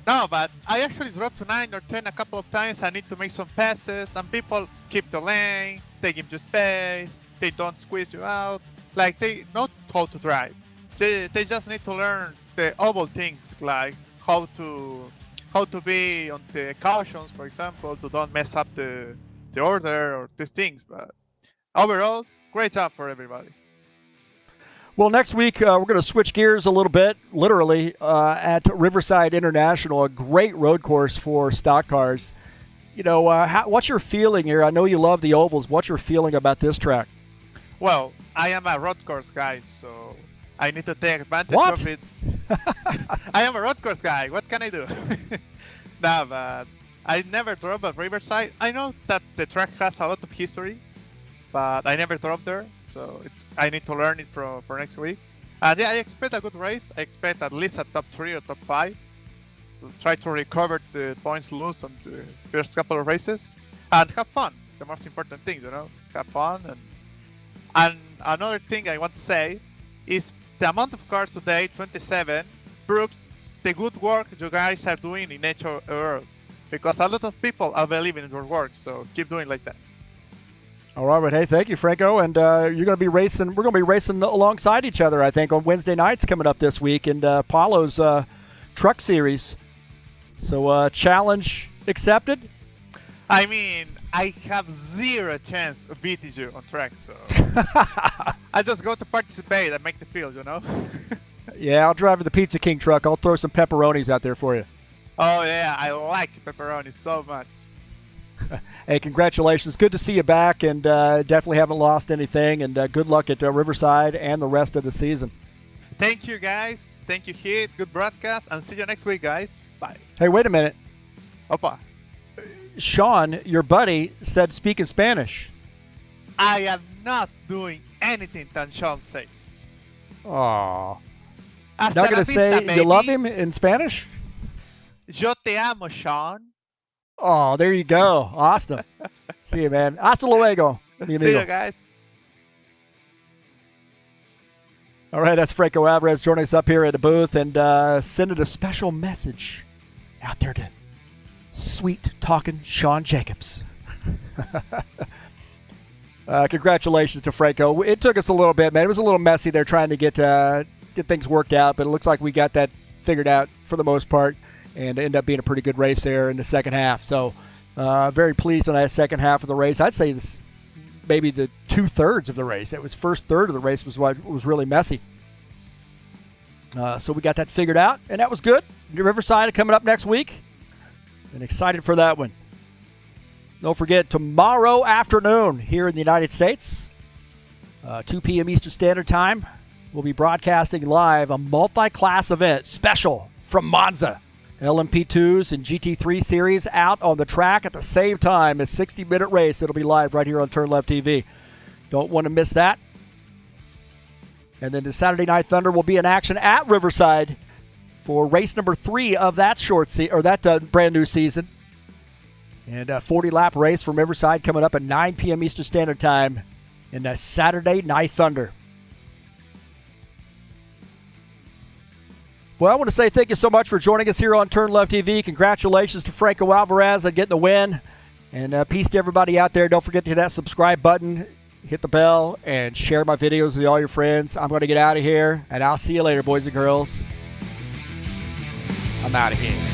No, but I actually dropped to 9 or 10 a couple of times. I need to make some passes, and people keep the lane, they give you space, they don't squeeze you out. Like, they know how to drive. They just need to learn the oval things, like how to be on the cautions, for example, to don't mess up the order or these things. But overall, great job for everybody. Well, next week we're going to switch gears a little bit, literally, at Riverside International, a great road course for stock cars. What's your feeling here? I know you love the ovals. What's your feeling about this track? Well, I am a road course guy, so I need to take advantage What? of it. I am a road course guy. What can I do? No, but I never drove at Riverside. I know that the track has a lot of history, but I never drove there, so I need to learn it for next week. And yeah, I expect a good race. I expect at least a top 3 or top 5 to try to recover the points lost on the first couple of races and have fun. The most important thing, have fun and And another thing I want to say is the amount of cars today, 27, proves the good work you guys are doing in HORL. Because a lot of people are believing in your work, so keep doing like that. All right, but hey, thank you, Franco. And you're going to be racing. We're going to be racing alongside each other, I think, on Wednesday nights coming up this week in Paulo's Truck Series. So challenge accepted. I mean, I have zero chance of beating you on track, so I just go to participate and make the field, you know. Yeah, I'll drive the Pizza King truck. I'll throw some pepperonis out there for you. Oh yeah, I like pepperoni so much. Hey, congratulations. Good to see you back, and definitely haven't lost anything. And good luck at Riverside and the rest of the season. Thank you, guys. Thank you, Heath. Good broadcast, and see you next week, guys. Bye. Hey, wait a minute. Opa. Sean, your buddy, said speak in Spanish. I am not doing anything that Sean says. Aww. Hasta Not la going to vista, say baby. you love him in Spanish? Yo te amo, Sean. Oh, there you go. Awesome. See you, man. Hasta luego. Mi See amigo. you, guys. All right, that's Franco Alvarez joining us up here at the booth and sending a special message out there to sweet-talking Sean Jacobs. Congratulations to Franco. It took us a little bit, man. It was a little messy there trying to get things worked out, but it looks like we got that figured out for the most part, and it ended up being a pretty good race there in the second half. So very pleased on that second half of the race. I'd say this maybe the 2/3 of the race. It was first third of the race was what was really messy. So we got that figured out, and that was good. New Riverside coming up next week, and excited for that one. Don't forget, tomorrow afternoon here in the United States, 2 p.m. Eastern Standard Time, we'll be broadcasting live a multi-class event special from Monza. LMP2s and GT3 series out on the track at the same time as 60-minute race. It'll be live right here on TurnLeftTV. Don't want to miss that. And then the Saturday Night Thunder will be in action at Riverside for race number 3 of that brand new season. And a 40-lap race from Riverside coming up at 9 p.m. Eastern Standard Time in the Saturday Night Thunder. Well, I want to say thank you so much for joining us here on TurnLeftTV. Congratulations to Franco Alvarez on getting the win. And peace to everybody out there. Don't forget to hit that subscribe button, hit the bell, and share my videos with all your friends. I'm going to get out of here, and I'll see you later, boys and girls. I'm out of here.